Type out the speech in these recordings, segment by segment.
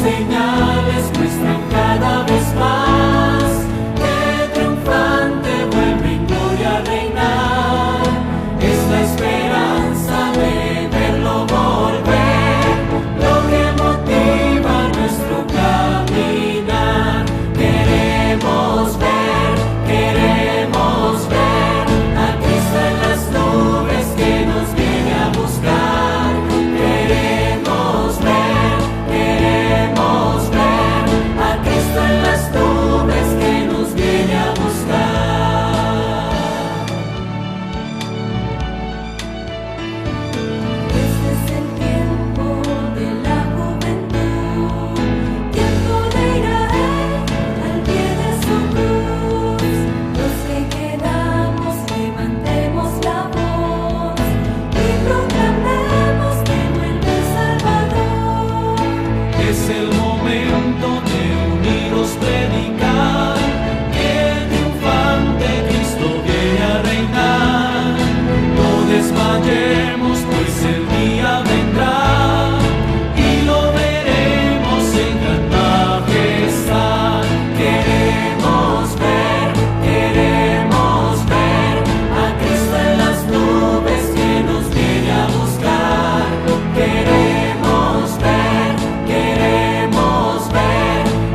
señales muestran cada vez más que triunfante vuelve en gloria a reinar. Es la esperanza de verlo volver, lo que motiva nuestro caminar. Queremos ver a Cristo en las nubes que nos viene a buscar. Queremos ver a Cristo en las nubes que nos viene a buscar. Este es el tiempo de la juventud, tiempo de ir a Él al pie de su cruz. Los que quedamos levantemos la voz y proclamemos que vuelve el Salvador. Es el momento de unidos predicar que triunfante Cristo viene a reinar. No desmayemos, pues el día vendrá y lo veremos en gran majestad. Queremos ver a Cristo en las nubes que nos viene a buscar. Queremos ver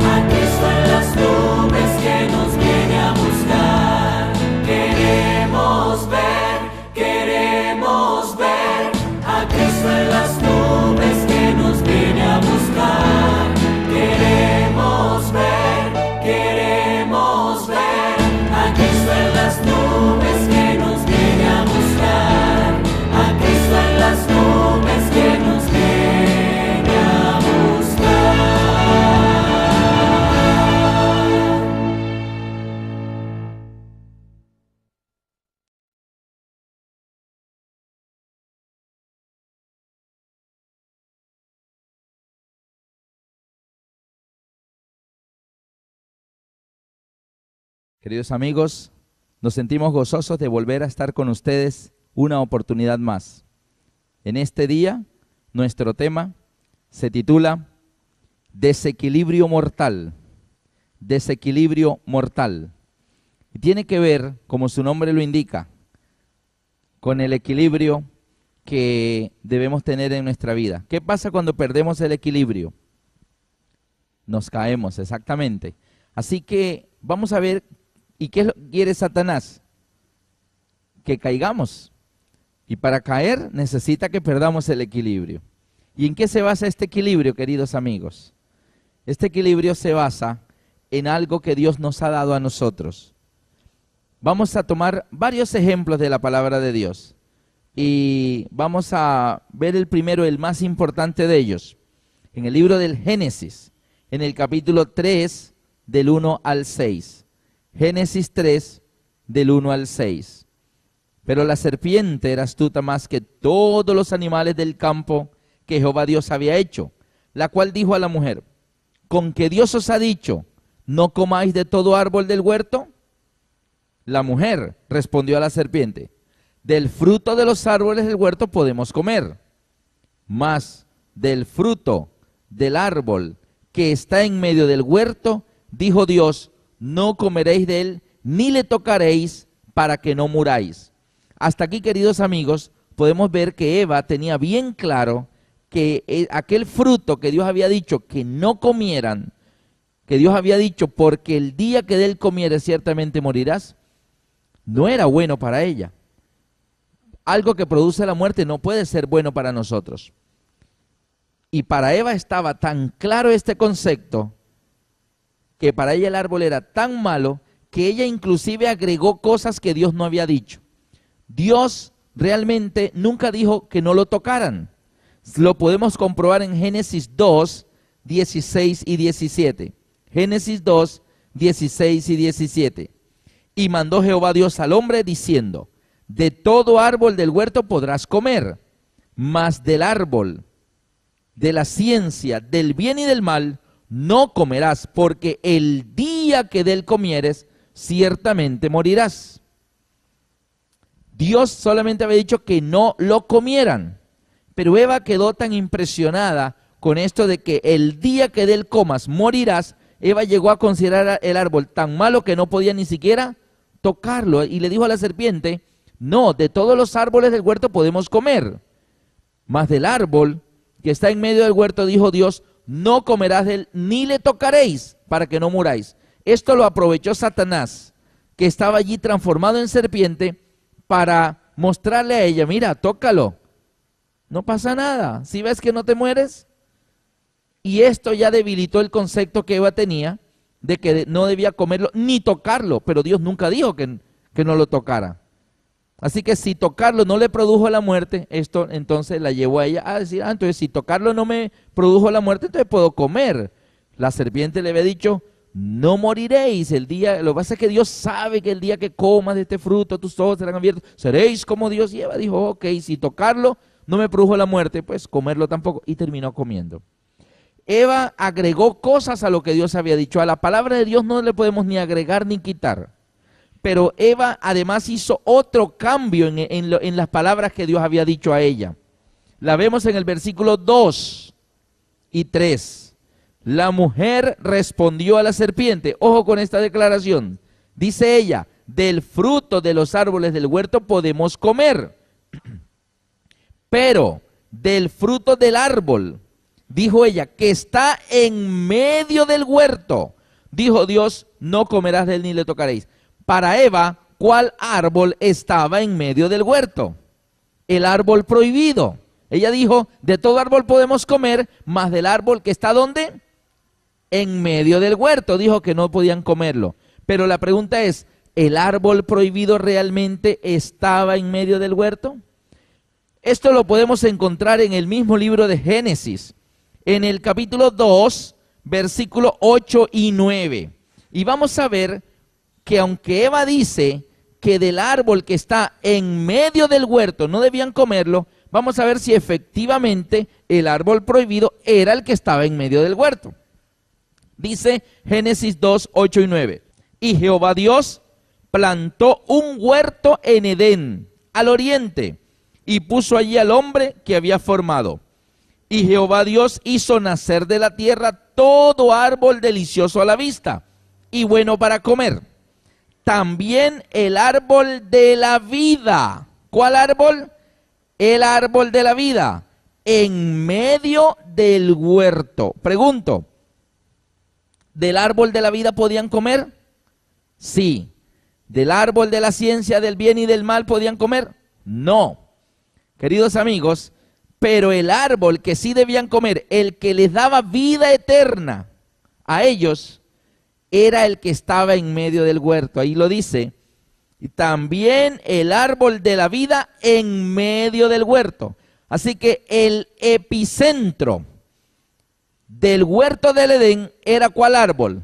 a Cristo en las nubes que nos viene a buscar. Queremos ver a Cristo en las nubes que nos viene a buscar. Queremos ver a Cristo en las nubes que nos viene a buscar. A Cristo en las nubes que nos viene a buscar. Queridos amigos, nos sentimos gozosos de volver a estar con ustedes una oportunidad más. En este día, nuestro tema se titula Desequilibrio mortal. Desequilibrio mortal. Y tiene que ver, como su nombre lo indica, con el equilibrio que debemos tener en nuestra vida. ¿Qué pasa cuando perdemos el equilibrio? Nos caemos, exactamente. Así que vamos a ver. ¿Y qué quiere Satanás? Que caigamos. Y para caer necesita que perdamos el equilibrio. ¿Y en qué se basa este equilibrio, queridos amigos? Este equilibrio se basa en algo que Dios nos ha dado a nosotros. Vamos a tomar varios ejemplos de la palabra de Dios. Y vamos a ver el primero, el más importante de ellos. En el libro del Génesis, en el capítulo 3, del 1 al 6. Génesis 3, del 1 al 6. Pero la serpiente era astuta más que todos los animales del campo que Jehová Dios había hecho, la cual dijo a la mujer: ¿con que Dios os ha dicho, no comáis de todo árbol del huerto? La mujer respondió a la serpiente: del fruto de los árboles del huerto podemos comer, mas del fruto del árbol que está en medio del huerto, dijo Dios, no comeréis de él, ni le tocaréis, para que no muráis. Hasta aquí, queridos amigos, podemos ver que Eva tenía bien claro que aquel fruto que Dios había dicho que no comieran, que Dios había dicho, porque el día que de él comieres ciertamente morirás, no era bueno para ella. Algo que produce la muerte no puede ser bueno para nosotros. Y para Eva estaba tan claro este concepto, que para ella el árbol era tan malo, que ella inclusive agregó cosas que Dios no había dicho. Dios realmente nunca dijo que no lo tocaran. Lo podemos comprobar en Génesis 2, 16 y 17. Génesis 2, 16 y 17. Y mandó Jehová Dios al hombre diciendo: de todo árbol del huerto podrás comer, mas del árbol de la ciencia del bien y del mal no comerás, porque el día que de él comieres, ciertamente morirás. Dios solamente había dicho que no lo comieran, pero Eva quedó tan impresionada con esto de que el día que de él comas morirás, Eva llegó a considerar el árbol tan malo que no podía ni siquiera tocarlo. Y le dijo a la serpiente, no, de todos los árboles del huerto podemos comer, mas del árbol que está en medio del huerto, dijo Dios, no comerás de él ni le tocaréis para que no muráis. Esto lo aprovechó Satanás, que estaba allí transformado en serpiente, para mostrarle a ella, mira, tócalo, no pasa nada, si ves que no te mueres. Y esto ya debilitó el concepto que Eva tenía de que no debía comerlo ni tocarlo, pero Dios nunca dijo que no lo tocara. Así que si tocarlo no le produjo la muerte, esto entonces la llevó a ella a decir, entonces si tocarlo no me produjo la muerte, entonces puedo comer. La serpiente le había dicho, no moriréis el día, lo que pasa es que Dios sabe que el día que comas de este fruto, tus ojos serán abiertos, seréis como Dios. Y Eva dijo, ok, si tocarlo no me produjo la muerte, pues comerlo tampoco, y terminó comiendo. Eva agregó cosas a lo que Dios había dicho. A la palabra de Dios no le podemos ni agregar ni quitar. Pero Eva además hizo otro cambio en las palabras que Dios había dicho a ella. La vemos en el versículo 2 y 3. La mujer respondió a la serpiente. Ojo con esta declaración. Dice ella, del fruto de los árboles del huerto podemos comer. Pero del fruto del árbol, dijo ella, que está en medio del huerto, dijo Dios, no comerás de él ni le tocaréis. Para Eva, ¿cuál árbol estaba en medio del huerto? El árbol prohibido. Ella dijo, de todo árbol podemos comer, mas del árbol que está ¿dónde? En medio del huerto. Dijo que no podían comerlo. Pero la pregunta es, ¿el árbol prohibido realmente estaba en medio del huerto? Esto lo podemos encontrar en el mismo libro de Génesis, en el capítulo 2, versículos 8 y 9. Y vamos a ver que aunque Eva dice que del árbol que está en medio del huerto no debían comerlo, vamos a ver si efectivamente el árbol prohibido era el que estaba en medio del huerto. Dice Génesis 2, 8 y 9. Y Jehová Dios plantó un huerto en Edén, al oriente, y puso allí al hombre que había formado. Y Jehová Dios hizo nacer de la tierra todo árbol delicioso a la vista y bueno para comer. También el árbol de la vida. ¿Cuál árbol? El árbol de la vida, en medio del huerto. Pregunto, ¿del árbol de la vida podían comer? Sí. ¿Del árbol de la ciencia del bien y del mal podían comer? No. Queridos amigos, pero el árbol que sí debían comer, el que les daba vida eterna a ellos, era el que estaba en medio del huerto. Ahí lo dice. Y también el árbol de la vida en medio del huerto. Así que el epicentro del huerto del Edén era ¿cuál árbol?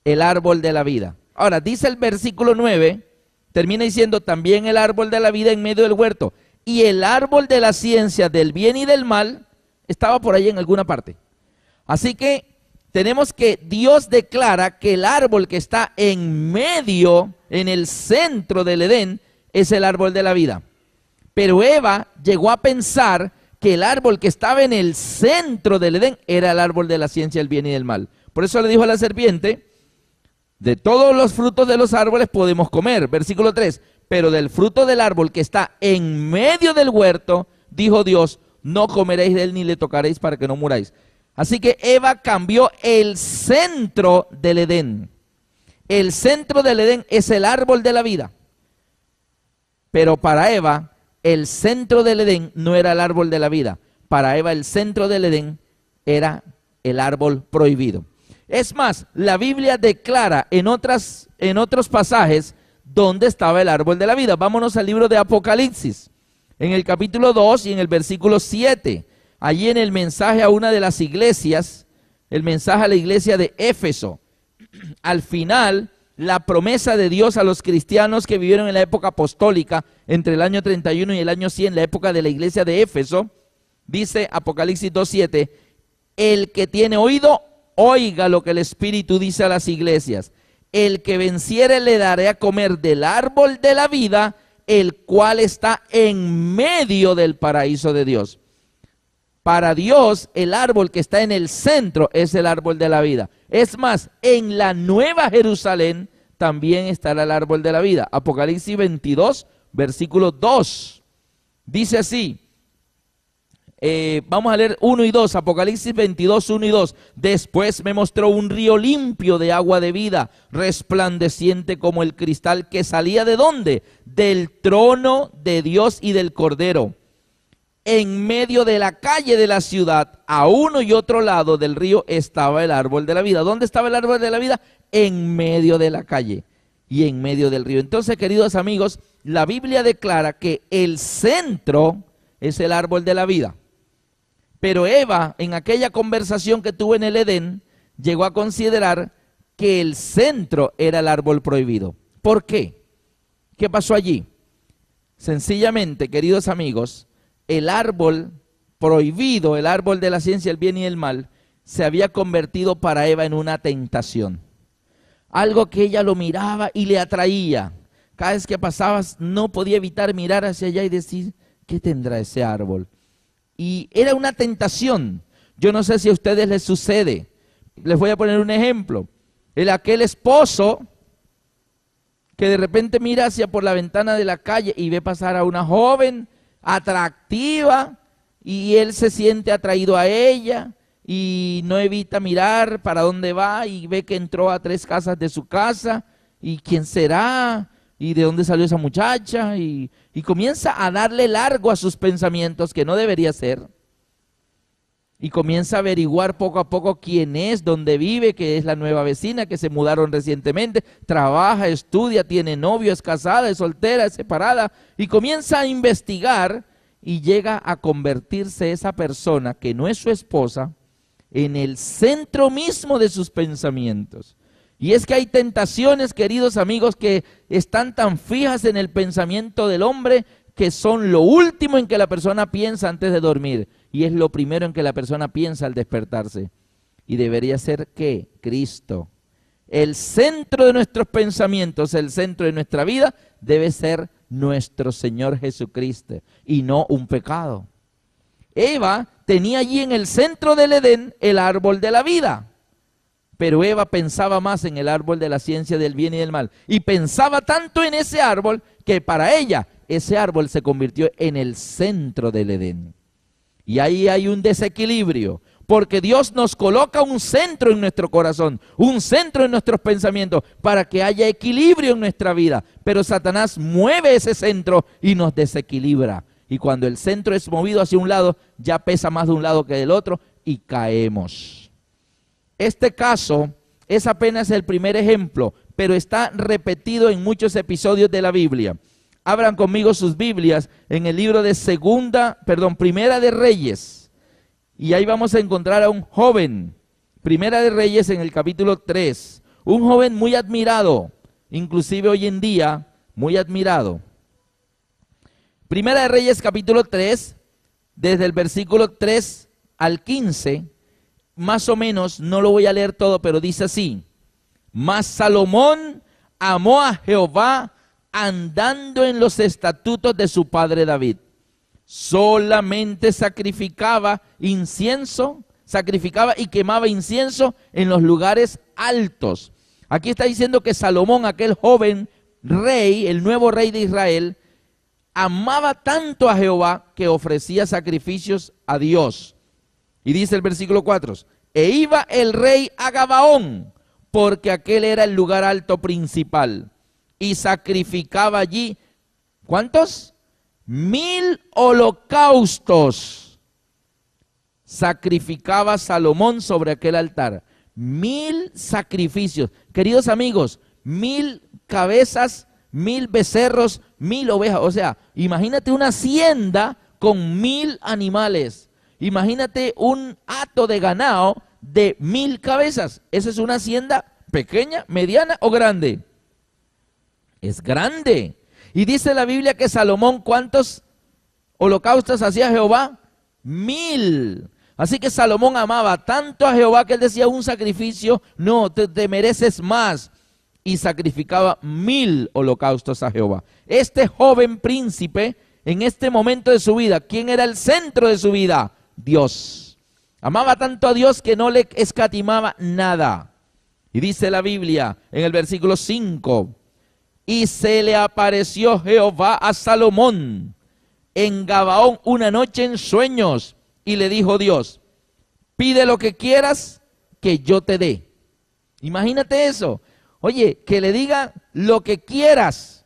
El árbol de la vida. Ahora, dice el versículo 9, termina diciendo también el árbol de la vida en medio del huerto. Y el árbol de la ciencia del bien y del mal estaba por ahí en alguna parte. Así que tenemos que Dios declara que el árbol que está en medio, en el centro del Edén, es el árbol de la vida. Pero Eva llegó a pensar que el árbol que estaba en el centro del Edén era el árbol de la ciencia del bien y del mal. Por eso le dijo a la serpiente, de todos los frutos de los árboles podemos comer. Versículo 3, pero del fruto del árbol que está en medio del huerto, dijo Dios, no comeréis de él ni le tocaréis para que no muráis. Así que Eva cambió el centro del Edén. El centro del Edén es el árbol de la vida. Pero para Eva, el centro del Edén no era el árbol de la vida. Para Eva, el centro del Edén era el árbol prohibido. Es más, la Biblia declara en otros pasajes dónde estaba el árbol de la vida. Vámonos al libro de Apocalipsis, en el capítulo 2 y en el versículo 7. Allí en el mensaje a una de las iglesias, el mensaje a la iglesia de Éfeso, al final, la promesa de Dios a los cristianos que vivieron en la época apostólica, entre el año 31 y el año 100, la época de la iglesia de Éfeso, dice Apocalipsis 2:7, el que tiene oído, oiga lo que el Espíritu dice a las iglesias. El que venciere le daré a comer del árbol de la vida, el cual está en medio del paraíso de Dios. Para Dios, el árbol que está en el centro es el árbol de la vida. Es más, en la Nueva Jerusalén también estará el árbol de la vida. Apocalipsis 22, versículo 2. Dice así, vamos a leer 1 y 2, Apocalipsis 22, 1 y 2. Después me mostró un río limpio de agua de vida, resplandeciente como el cristal, que salía ¿de dónde? Del trono de Dios y del Cordero. En medio de la calle de la ciudad, a uno y otro lado del río, estaba el árbol de la vida. ¿Dónde estaba el árbol de la vida? En medio de la calle y en medio del río. Entonces, queridos amigos, la Biblia declara que el centro es el árbol de la vida. Pero Eva, en aquella conversación que tuvo en el Edén, llegó a considerar que el centro era el árbol prohibido. ¿Por qué? ¿Qué pasó allí? Sencillamente, queridos amigos, el árbol prohibido, el árbol de la ciencia del bien y del mal, se había convertido para Eva en una tentación. Algo que ella lo miraba y le atraía. Cada vez que pasabas no podía evitar mirar hacia allá y decir, ¿qué tendrá ese árbol? Y era una tentación. Yo no sé si a ustedes les sucede. Les voy a poner un ejemplo. Aquel esposo que de repente mira hacia por la ventana de la calle y ve pasar a una joven atractiva y él se siente atraído a ella y no evita mirar para dónde va y ve que entró a 3 casas de su casa y quién será y de dónde salió esa muchacha y comienza a darle largo a sus pensamientos, que no debería ser, y comienza a averiguar poco a poco quién es, dónde vive, que es la nueva vecina, que se mudaron recientemente, trabaja, estudia, tiene novio, es casada, es soltera, es separada, y comienza a investigar y llega a convertirse esa persona que no es su esposa en el centro mismo de sus pensamientos. Y es que hay tentaciones, queridos amigos, que están tan fijas en el pensamiento del hombre que son lo último en que la persona piensa antes de dormir y es lo primero en que la persona piensa al despertarse. Y debería ser ¿qué? Cristo. El centro de nuestros pensamientos, el centro de nuestra vida debe ser nuestro Señor Jesucristo y no un pecado. Eva tenía allí en el centro del Edén el árbol de la vida. Pero Eva pensaba más en el árbol de la ciencia del bien y del mal. Y pensaba tanto en ese árbol que para ella ese árbol se convirtió en el centro del Edén. Y ahí hay un desequilibrio. Porque Dios nos coloca un centro en nuestro corazón, un centro en nuestros pensamientos para que haya equilibrio en nuestra vida. Pero Satanás mueve ese centro y nos desequilibra. Y cuando el centro es movido hacia un lado, ya pesa más de un lado que del otro y caemos. Este caso es apenas el primer ejemplo, pero está repetido en muchos episodios de la Biblia. Abran conmigo sus Biblias en el libro de Primera de Reyes. Y ahí vamos a encontrar a un joven, Primera de Reyes en el capítulo 3. Un joven muy admirado, inclusive hoy en día, muy admirado. Primera de Reyes capítulo 3, desde el versículo 3 al 15, más o menos, no lo voy a leer todo, pero dice así: Mas Salomón amó a Jehová andando en los estatutos de su padre David. Solamente sacrificaba y quemaba incienso en los lugares altos. Aquí está diciendo que Salomón, aquel joven rey, el nuevo rey de Israel, amaba tanto a Jehová que ofrecía sacrificios a Dios. Y dice el versículo 4, e iba el rey a Gabaón, porque aquel era el lugar alto principal, y sacrificaba allí, ¿cuántos? 1000 holocaustos. Sacrificaba Salomón sobre aquel altar. 1000 sacrificios. Queridos amigos, 1000 cabezas, 1000 becerros, 1000 ovejas. O sea, imagínate una hacienda con 1000 animales. Imagínate un hato de ganado de 1000 cabezas. ¿Esa es una hacienda pequeña, mediana o grande? Es grande. Y dice la Biblia que Salomón, ¿cuántos holocaustos hacía Jehová? 1000. Así que Salomón amaba tanto a Jehová que él decía: un sacrificio, no, te mereces más. Y sacrificaba 1000 holocaustos a Jehová. Este joven príncipe, en este momento de su vida, ¿quién era el centro de su vida? Dios. Amaba tanto a Dios que no le escatimaba nada. Y dice la Biblia en el versículo 5, y se le apareció Jehová a Salomón en Gabaón una noche en sueños, y le dijo Dios, pide lo que quieras que yo te dé. Imagínate eso. Oye, que le diga lo que quieras.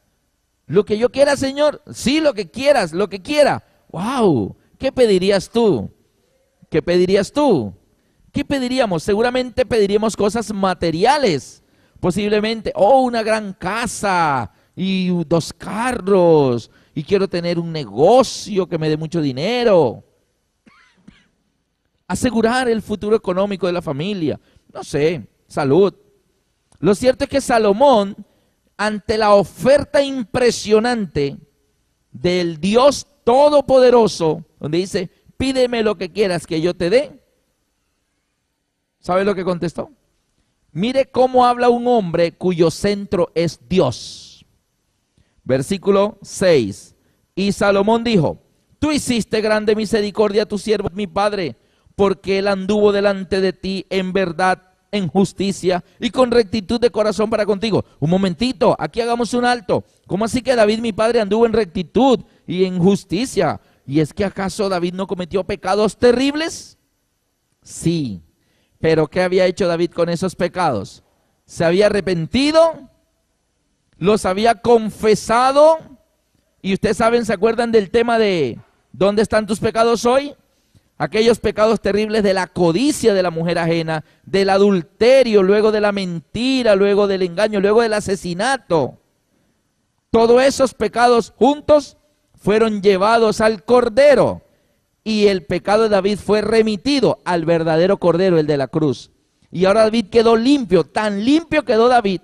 Lo que yo quiera, Señor. Sí, lo que quieras, lo que quiera. ¡Wow! ¿Qué pedirías tú? ¿Qué pedirías tú? ¿Qué pediríamos? Seguramente pediríamos cosas materiales. Posiblemente, una gran casa y 2 carros. Y quiero tener un negocio que me dé mucho dinero. Asegurar el futuro económico de la familia. No sé, salud. Lo cierto es que Salomón, ante la oferta impresionante del Dios Todopoderoso, donde dice, pídeme lo que quieras que yo te dé, ¿sabe lo que contestó? Mire cómo habla un hombre cuyo centro es Dios. Versículo 6. Y Salomón dijo, tú hiciste grande misericordia a tu siervo mi padre, porque él anduvo delante de ti en verdad, en justicia y con rectitud de corazón para contigo. Un momentito, aquí hagamos un alto. ¿Cómo así que David mi padre anduvo en rectitud y en justicia? ¿Y es que acaso David no cometió pecados terribles? Sí, pero ¿qué había hecho David con esos pecados? ¿Se había arrepentido? ¿Los había confesado? Y ustedes saben, ¿se acuerdan del tema de ¿dónde están tus pecados hoy? Aquellos pecados terribles de la codicia de la mujer ajena, del adulterio, luego de la mentira, luego del engaño, luego del asesinato. Todos esos pecados juntos fueron llevados al Cordero y el pecado de David fue remitido al verdadero Cordero, el de la cruz. Y ahora David quedó limpio, tan limpio quedó David,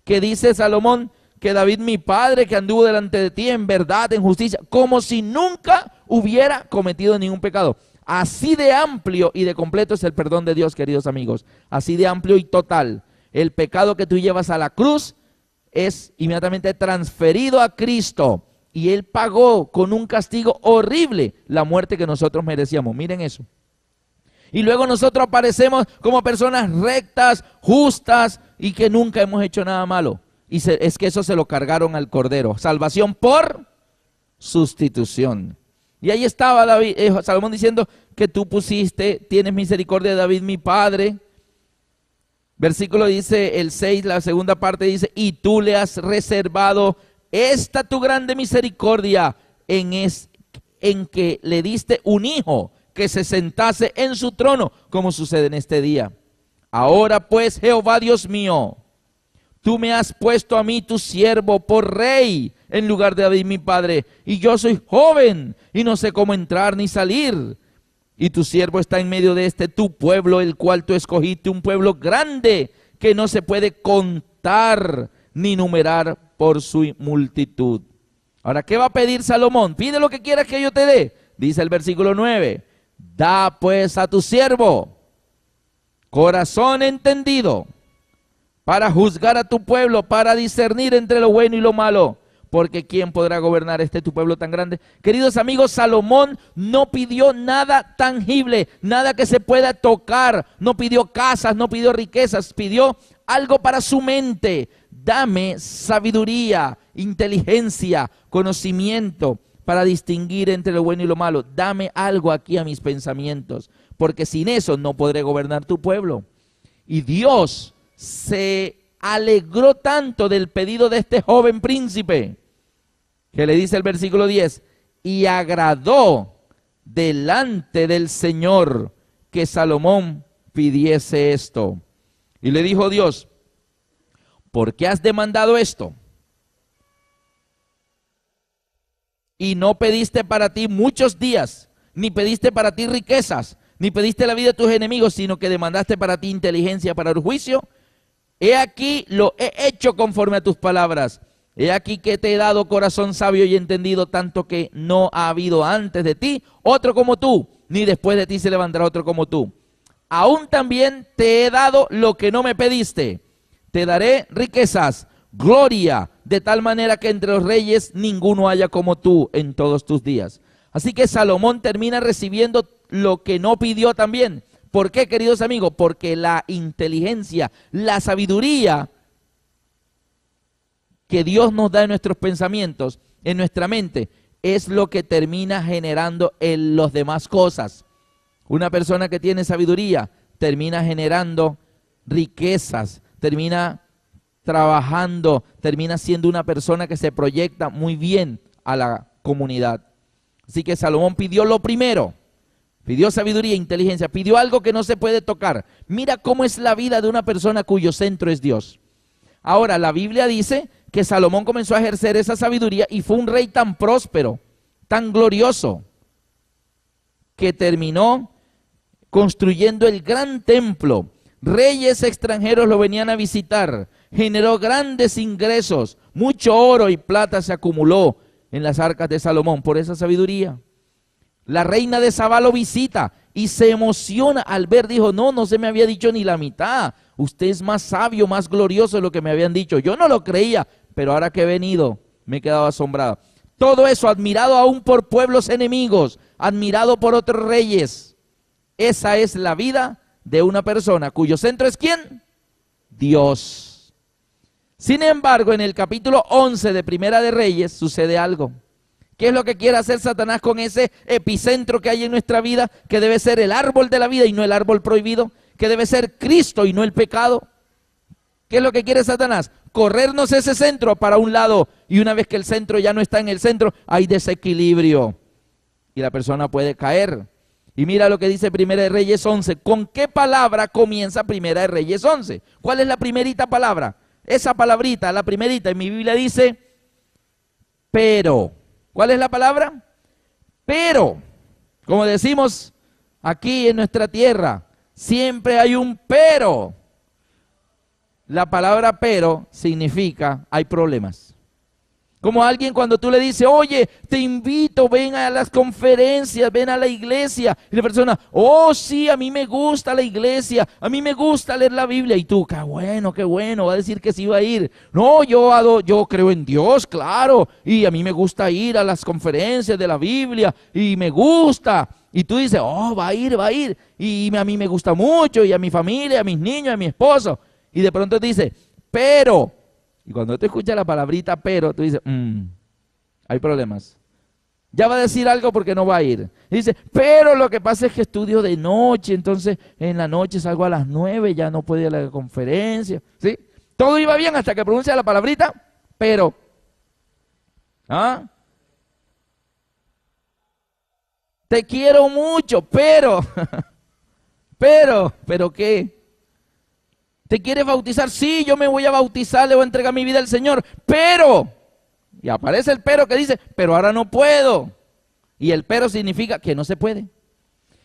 que dice Salomón que David mi padre que anduvo delante de ti en verdad, en justicia, como si nunca hubiera cometido ningún pecado. Así de amplio y de completo es el perdón de Dios, queridos amigos. Así de amplio y total. El pecado que tú llevas a la cruz es inmediatamente transferido a Cristo. Y Él pagó con un castigo horrible la muerte que nosotros merecíamos. Miren eso. Y luego nosotros aparecemos como personas rectas, justas y que nunca hemos hecho nada malo. Y es que eso se lo cargaron al Cordero. Salvación por sustitución. Y ahí estaba Salomón diciendo que tú tienes misericordia de David mi padre. Versículo dice, el 6, la segunda parte dice, y tú le has reservado esta tu grande misericordia en que le diste un hijo que se sentase en su trono, como sucede en este día. Ahora pues, Jehová Dios mío, tú me has puesto a mí, tu siervo, por rey en lugar de David mi padre, y yo soy joven y no sé cómo entrar ni salir. Y tu siervo está en medio de tu pueblo, el cual tú escogiste, un pueblo grande que no se puede contar ni numerar por su multitud. Ahora, ¿qué va a pedir Salomón? Pide lo que quieras que yo te dé. Dice el versículo 9, da pues a tu siervo corazón entendido para juzgar a tu pueblo, para discernir entre lo bueno y lo malo, porque ¿quién podrá gobernar tu pueblo tan grande? Queridos amigos, Salomón no pidió nada tangible, nada que se pueda tocar, no pidió casas, no pidió riquezas, pidió algo para su mente. Dame sabiduría, inteligencia, conocimiento para distinguir entre lo bueno y lo malo. Dame algo aquí a mis pensamientos, porque sin eso no podré gobernar tu pueblo. Y Dios se alegró tanto del pedido de este joven príncipe, que le dice el versículo 10, y agradó delante del Señor que Salomón pidiese esto. Y le dijo Dios, ¿por qué has demandado esto? Y no pediste para ti muchos días, ni pediste para ti riquezas, ni pediste la vida de tus enemigos, sino que demandaste para ti inteligencia para el juicio. He aquí lo he hecho conforme a tus palabras. He aquí que te he dado corazón sabio y entendido, tanto que no ha habido antes de ti otro como tú, ni después de ti se levantará otro como tú. Aún también te he dado lo que no me pediste. Te daré riquezas, gloria, de tal manera que entre los reyes ninguno haya como tú en todos tus días. Así que Salomón termina recibiendo lo que no pidió también. ¿Por qué, queridos amigos? Porque la inteligencia, la sabiduría que Dios nos da en nuestros pensamientos, en nuestra mente, es lo que termina generando en las demás cosas. Una persona que tiene sabiduría termina generando riquezas, termina trabajando, termina siendo una persona que se proyecta muy bien a la comunidad. Así que Salomón pidió lo primero, pidió sabiduría e inteligencia, pidió algo que no se puede tocar. Mira cómo es la vida de una persona cuyo centro es Dios. Ahora, la Biblia dice que Salomón comenzó a ejercer esa sabiduría y fue un rey tan próspero, tan glorioso, que terminó construyendo el gran templo. Reyes extranjeros lo venían a visitar, generó grandes ingresos, mucho oro y plata se acumuló en las arcas de Salomón por esa sabiduría. La reina de Sabá lo visita y se emociona al ver, dijo, no se me había dicho ni la mitad, usted es más sabio, más glorioso de lo que me habían dicho. Yo no lo creía, pero ahora que he venido me he quedado asombrado. Todo eso admirado aún por pueblos enemigos, admirado por otros reyes. Esa es la vida de una persona cuyo centro es ¿quién? Dios. Sin embargo, en el capítulo 11 de Primera de Reyes sucede algo. ¿Qué es lo que quiere hacer Satanás con ese epicentro que hay en nuestra vida? Que debe ser el árbol de la vida y no el árbol prohibido. Que debe ser Cristo y no el pecado. ¿Qué es lo que quiere Satanás? Corrernos ese centro para un lado. Y una vez que el centro ya no está en el centro, hay desequilibrio. Y la persona puede caer. Y mira lo que dice Primera de Reyes 11. ¿Con qué palabra comienza Primera de Reyes 11? ¿Cuál es la primerita palabra? Esa palabrita, la primerita, en mi Biblia dice, pero. ¿Cuál es la palabra? Pero. Como decimos aquí en nuestra tierra, siempre hay un pero. La palabra pero significa hay problemas. Como alguien cuando tú le dices, oye, te invito, ven a las conferencias, ven a la iglesia. Y la persona, oh sí, a mí me gusta la iglesia, a mí me gusta leer la Biblia. Y tú, qué bueno, va a decir que sí va a ir. No, yo creo en Dios, claro, y a mí me gusta ir a las conferencias de la Biblia, y me gusta. Y tú dices, oh, va a ir, y a mí me gusta mucho, y a mi familia, a mis niños, a mi esposo. Y de pronto te dice, pero... Y cuando te escuchas la palabrita pero, tú dices, hay problemas. Ya va a decir algo porque no va a ir. Y dice, pero lo que pasa es que estudio de noche, entonces en la noche salgo a las 9, ya no puedo ir a la conferencia. ¿Sí? Todo iba bien hasta que pronuncia la palabrita, pero. ¿Ah? Te quiero mucho, pero. ¿Pero qué? ¿Te quieres bautizar? Sí, yo me voy a bautizar, le voy a entregar mi vida al Señor, pero, y aparece el pero que dice, pero ahora no puedo. Y el pero significa que no se puede.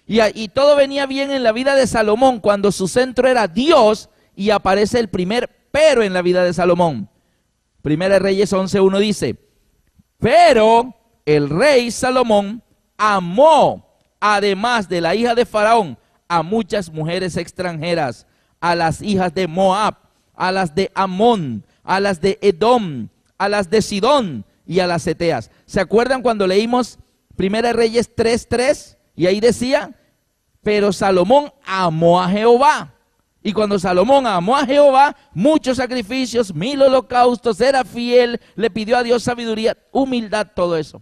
Y todo venía bien en la vida de Salomón cuando su centro era Dios, y aparece el primer pero en la vida de Salomón. Primera de Reyes 11:1 dice, pero el rey Salomón amó, además de la hija de Faraón, a muchas mujeres extranjeras, a las hijas de Moab, a las de Amón, a las de Edom, a las de Sidón y a las Eteas. ¿Se acuerdan cuando leímos Primera de Reyes 3:3? Y ahí decía, pero Salomón amó a Jehová. Y cuando Salomón amó a Jehová, muchos sacrificios, 1000 holocaustos, era fiel, le pidió a Dios sabiduría, humildad, todo eso.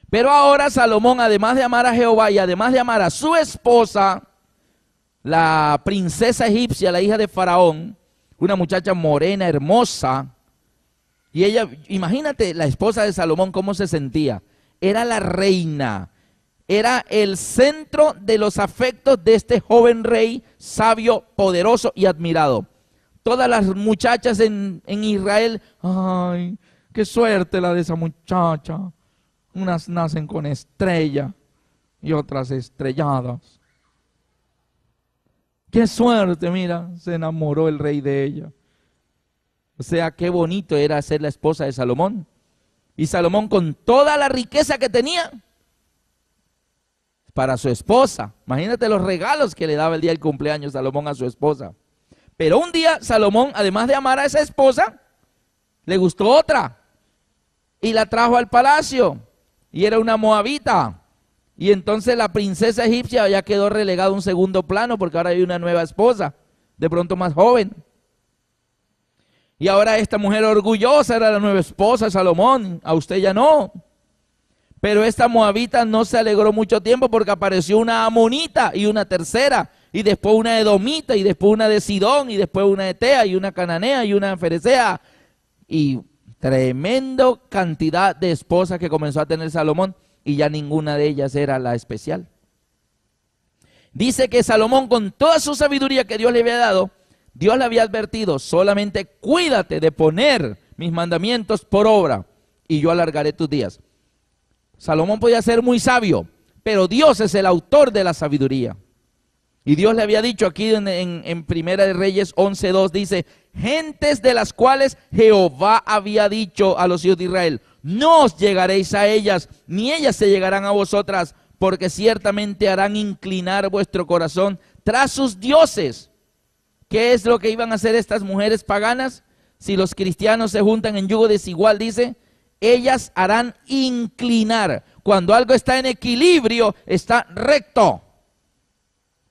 Pero ahora Salomón, además de amar a Jehová y además de amar a su esposa, la princesa egipcia, la hija de Faraón, una muchacha morena, hermosa, y ella, imagínate la esposa de Salomón cómo se sentía, era la reina, era el centro de los afectos de este joven rey, sabio, poderoso y admirado. Todas las muchachas en Israel, ay, qué suerte la de esa muchacha, unas nacen con estrella y otras estrelladas. Qué suerte, mira, se enamoró el rey de ella. O sea, qué bonito era ser la esposa de Salomón. Y Salomón, con toda la riqueza que tenía, para su esposa. Imagínate los regalos que le daba el día del cumpleaños Salomón a su esposa. Pero un día Salomón, además de amar a esa esposa, le gustó otra. Y la trajo al palacio. Y era una moabita. Y entonces la princesa egipcia ya quedó relegada a un segundo plano porque ahora hay una nueva esposa, de pronto más joven. Y ahora esta mujer orgullosa era la nueva esposa de Salomón, a usted ya no. Pero esta moabita no se alegró mucho tiempo porque apareció una amonita y una tercera, y después una edomita, y después una de Sidón, y después una etea, y una cananea, y una ferecea. Y tremendo cantidad de esposas que comenzó a tener Salomón, y ya ninguna de ellas era la especial. Dice que Salomón, con toda su sabiduría que Dios le había dado, Dios le había advertido: solamente cuídate de poner mis mandamientos por obra, y yo alargaré tus días. Salomón podía ser muy sabio, pero Dios es el autor de la sabiduría. Y Dios le había dicho aquí en Primera de Reyes 11:2, dice: gentes de las cuales Jehová había dicho a los hijos de Israel: no os llegaréis a ellas, ni ellas se llegarán a vosotras, porque ciertamente harán inclinar vuestro corazón tras sus dioses. ¿Qué es lo que iban a hacer estas mujeres paganas? Si los cristianos se juntan en yugo desigual, dice, ellas harán inclinar. Cuando algo está en equilibrio, está recto.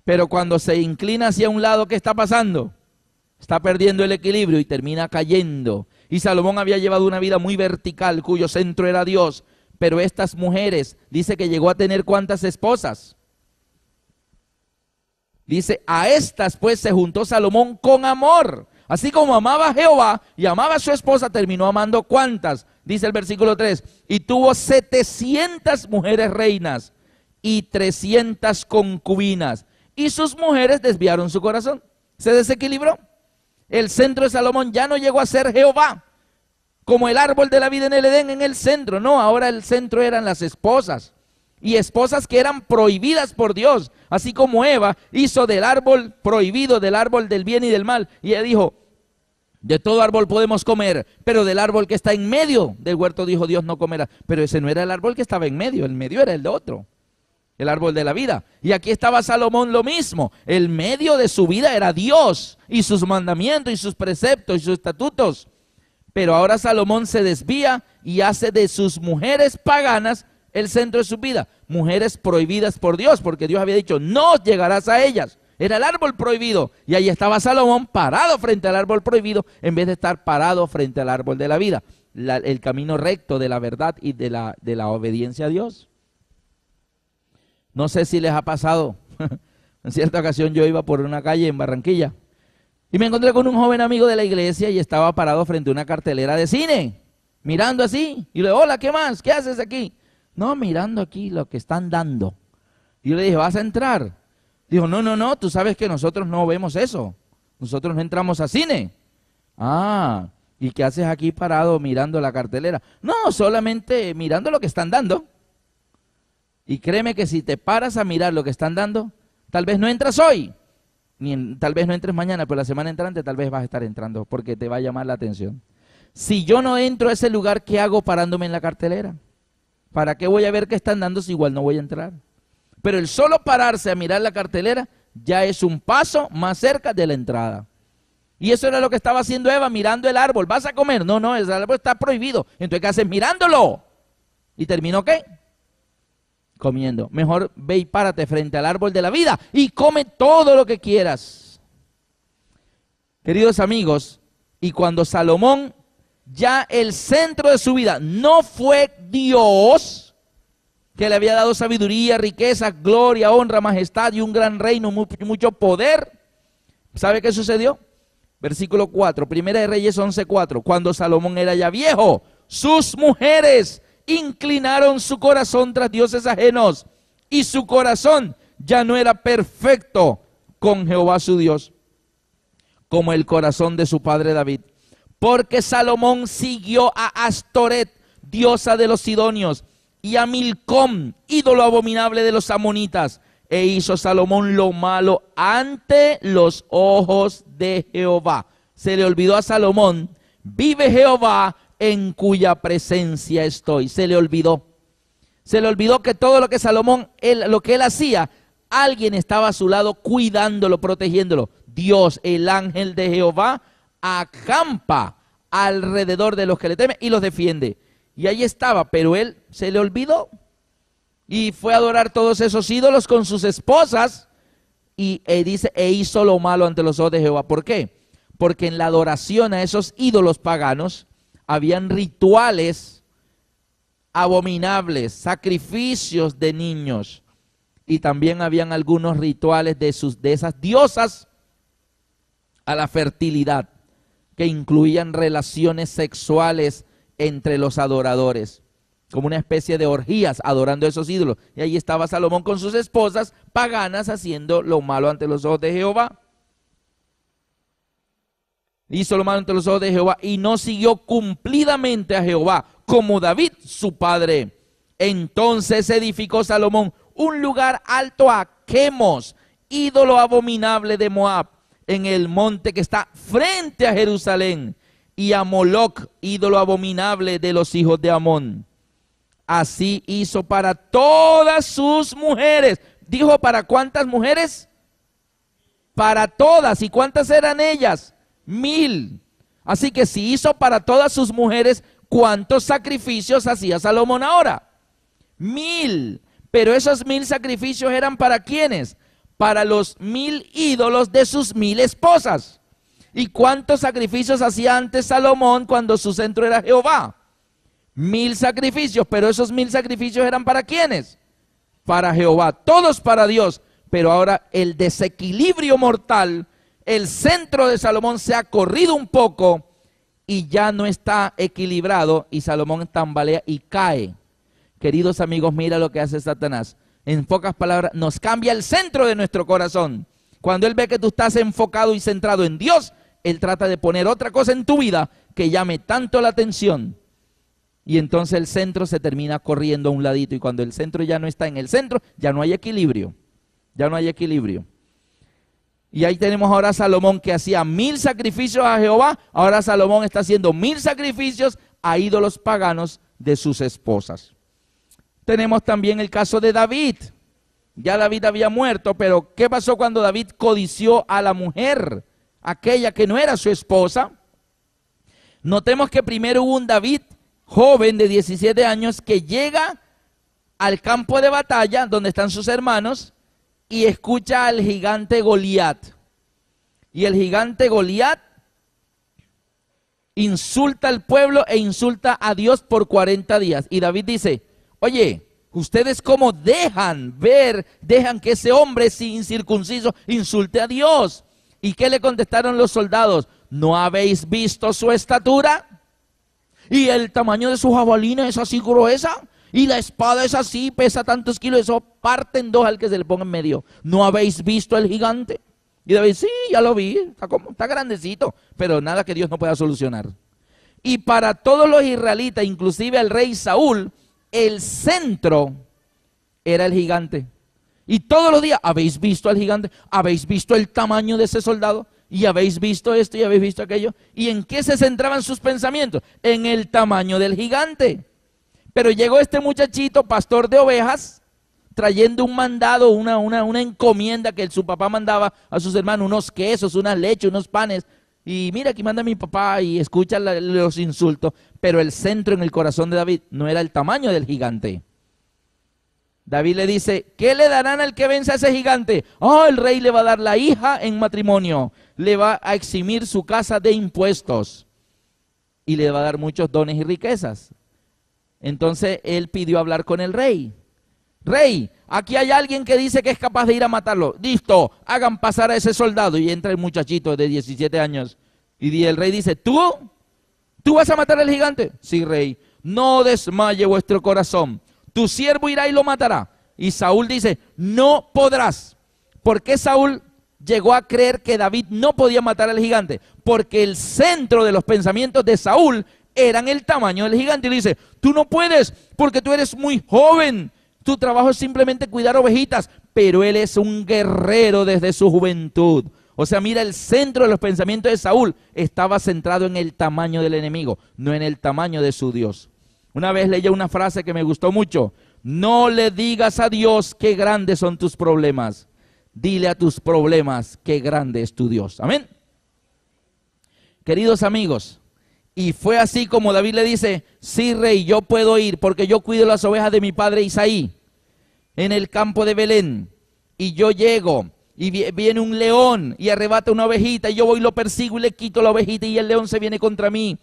Pero cuando se inclina hacia un lado, ¿qué está pasando? Está perdiendo el equilibrio y termina cayendo. Y Salomón había llevado una vida muy vertical, cuyo centro era Dios. Pero estas mujeres, dice que llegó a tener ¿cuántas esposas? Dice, a estas pues se juntó Salomón con amor. Así como amaba a Jehová y amaba a su esposa, terminó amando ¿cuántas? Dice el versículo 3, y tuvo 700 mujeres reinas y 300 concubinas. Y sus mujeres desviaron su corazón. Se desequilibró. El centro de Salomón ya no llegó a ser Jehová, como el árbol de la vida en el Edén, en el centro. No, ahora el centro eran las esposas. Y esposas que eran prohibidas por Dios. Así como Eva hizo del árbol prohibido, del árbol del bien y del mal. Y ella dijo, de todo árbol podemos comer, pero del árbol que está en medio del huerto, dijo Dios, no comerá. Pero ese no era el árbol que estaba en medio era el de otro. El árbol de la vida. Y aquí estaba Salomón lo mismo. El medio de su vida era Dios y sus mandamientos y sus preceptos y sus estatutos. Pero ahora Salomón se desvía y hace de sus mujeres paganas el centro de su vida. Mujeres prohibidas por Dios, porque Dios había dicho, no llegarás a ellas. Era el árbol prohibido. Y ahí estaba Salomón parado frente al árbol prohibido, en vez de estar parado frente al árbol de la vida. El camino recto de la verdad y de la obediencia a Dios. No sé si les ha pasado. En cierta ocasión yo iba por una calle en Barranquilla y me encontré con un joven amigo de la iglesia y estaba parado frente a una cartelera de cine, mirando así. Y le digo, hola, ¿qué más? ¿Qué haces aquí? No, mirando aquí lo que están dando. Y yo le dije, ¿vas a entrar? Dijo, no, tú sabes que nosotros no vemos eso. Nosotros no entramos a cine. Ah, ¿y qué haces aquí parado mirando la cartelera? No, solamente mirando lo que están dando. Y créeme que si te paras a mirar lo que están dando, tal vez no entras hoy, tal vez no entres mañana, pero la semana entrante tal vez vas a estar entrando porque te va a llamar la atención. Si yo no entro a ese lugar, ¿qué hago parándome en la cartelera? ¿Para qué voy a ver qué están dando si igual no voy a entrar? Pero el solo pararse a mirar la cartelera ya es un paso más cerca de la entrada. Y eso era lo que estaba haciendo Eva, mirando el árbol. ¿Vas a comer? No, el árbol está prohibido. Entonces, ¿qué haces? Mirándolo. ¿Y terminó qué? Comiendo. Mejor ve y párate frente al árbol de la vida y come todo lo que quieras. Queridos amigos, y cuando Salomón, ya el centro de su vida no fue Dios, que le había dado sabiduría, riqueza, gloria, honra, majestad y un gran reino, mucho poder, ¿sabe qué sucedió? Versículo 4, Primera de Reyes 11:4, cuando Salomón era ya viejo, sus mujeres inclinaron su corazón tras dioses ajenos, y su corazón ya no era perfecto con Jehová su Dios, como el corazón de su padre David. Porque Salomón siguió a Astoret, diosa de los sidonios, y a Milcom, ídolo abominable de los amonitas, e hizo Salomón lo malo ante los ojos de Jehová. Se le olvidó a Salomón, vive Jehová en cuya presencia estoy. Se le olvidó que todo lo que Salomón, lo que él hacía, alguien estaba a su lado cuidándolo, protegiéndolo. Dios, el ángel de Jehová, acampa alrededor de los que le temen y los defiende. Y ahí estaba, pero él se le olvidó. Y fue a adorar todos esos ídolos con sus esposas. Y dice, e hizo lo malo ante los ojos de Jehová. ¿Por qué? Porque en la adoración a esos ídolos paganos habían rituales abominables, sacrificios de niños. Y también habían algunos rituales de esas diosas a la fertilidad, que incluían relaciones sexuales entre los adoradores, como una especie de orgías adorando a esos ídolos. Y ahí estaba Salomón con sus esposas paganas haciendo lo malo ante los ojos de Jehová. Hizo lo malo ante los ojos de Jehová y no siguió cumplidamente a Jehová como David su padre. Entonces edificó Salomón un lugar alto a Quemos, ídolo abominable de Moab, en el monte que está frente a Jerusalén, y a Moloc, ídolo abominable de los hijos de Amón. Así hizo para todas sus mujeres. Dijo, ¿para cuántas mujeres? Para todas. ¿Y cuántas eran ellas? 1000. Así que si hizo para todas sus mujeres, ¿cuántos sacrificios hacía Salomón ahora? 1000. Pero esos 1000 sacrificios eran ¿para quiénes? Para los 1000 ídolos de sus 1000 esposas. ¿Y cuántos sacrificios hacía antes Salomón cuando su centro era Jehová? 1000 sacrificios, pero esos 1000 sacrificios eran ¿para quiénes? Para Jehová, todos para Dios. Pero ahora el desequilibrio mortal, el centro de Salomón se ha corrido un poco y ya no está equilibrado, y Salomón tambalea y cae. Queridos amigos, mira lo que hace Satanás. En pocas palabras, nos cambia el centro de nuestro corazón. Cuando él ve que tú estás enfocado y centrado en Dios, él trata de poner otra cosa en tu vida que llame tanto la atención. Y entonces el centro se termina corriendo a un ladito, y cuando el centro ya no está en el centro, ya no hay equilibrio. Ya no hay equilibrio. Y ahí tenemos ahora a Salomón, que hacía 1000 sacrificios a Jehová. Ahora Salomón está haciendo 1000 sacrificios a ídolos paganos de sus esposas. Tenemos también el caso de David. Ya David había muerto, pero ¿qué pasó cuando David codició a la mujer, aquella que no era su esposa? Notemos que primero hubo un David joven de 17 años que llega al campo de batalla donde están sus hermanos y escucha al gigante Goliat. Y el gigante Goliat insulta al pueblo e insulta a Dios por 40 días. Y David dice, oye, ustedes cómo dejan que ese hombre incircunciso insulte a Dios. ¿Y qué le contestaron los soldados? ¿No habéis visto su estatura? Y el tamaño de su jabalina es así gruesa. Y la espada es así, pesa tantos kilos. Eso parte en dos al que se le ponga en medio. ¿No habéis visto el gigante? Y David, sí, ya lo vi. Está grandecito. Pero nada que Dios no pueda solucionar. Y para todos los israelitas, inclusive al rey Saúl, el centro era el gigante. Y todos los días, ¿habéis visto al gigante? ¿Habéis visto el tamaño de ese soldado? ¿Y habéis visto esto y habéis visto aquello? ¿Y en qué se centraban sus pensamientos? En el tamaño del gigante. Pero llegó este muchachito, pastor de ovejas, trayendo un mandado, una encomienda que su papá mandaba a sus hermanos, unos quesos, unas leches, unos panes. Y mira, aquí manda mi papá, y escucha los insultos. Pero el centro en el corazón de David no era el tamaño del gigante. David le dice, ¿qué le darán al que venza a ese gigante? Oh, el rey le va a dar la hija en matrimonio, le va a eximir su casa de impuestos y le va a dar muchos dones y riquezas. Entonces él pidió hablar con el rey. Rey, aquí hay alguien que dice que es capaz de ir a matarlo. Listo, hagan pasar a ese soldado. Y entra el muchachito de 17 años. Y el rey dice, ¿tú vas a matar al gigante? Sí, rey. No desmaye vuestro corazón. Tu siervo irá y lo matará. Y Saúl dice, no podrás. ¿Por qué Saúl llegó a creer que David no podía matar al gigante? Porque el centro de los pensamientos de Saúl eran el tamaño del gigante. Y le dice, tú no puedes porque tú eres muy joven. Tu trabajo es simplemente cuidar ovejitas. Pero él es un guerrero desde su juventud. O sea, mira, el centro de los pensamientos de Saúl estaba centrado en el tamaño del enemigo, no en el tamaño de su Dios. Una vez leí una frase que me gustó mucho. No le digas a Dios qué grandes son tus problemas. Dile a tus problemas qué grande es tu Dios. Amén. Queridos amigos, y fue así como David le dice, sí, rey, yo puedo ir porque yo cuido las ovejas de mi padre Isaí. en el campo de Belén, y yo llego, y viene un león y arrebata una ovejita, y yo voy y lo persigo y le quito la ovejita, y el león se viene contra mí,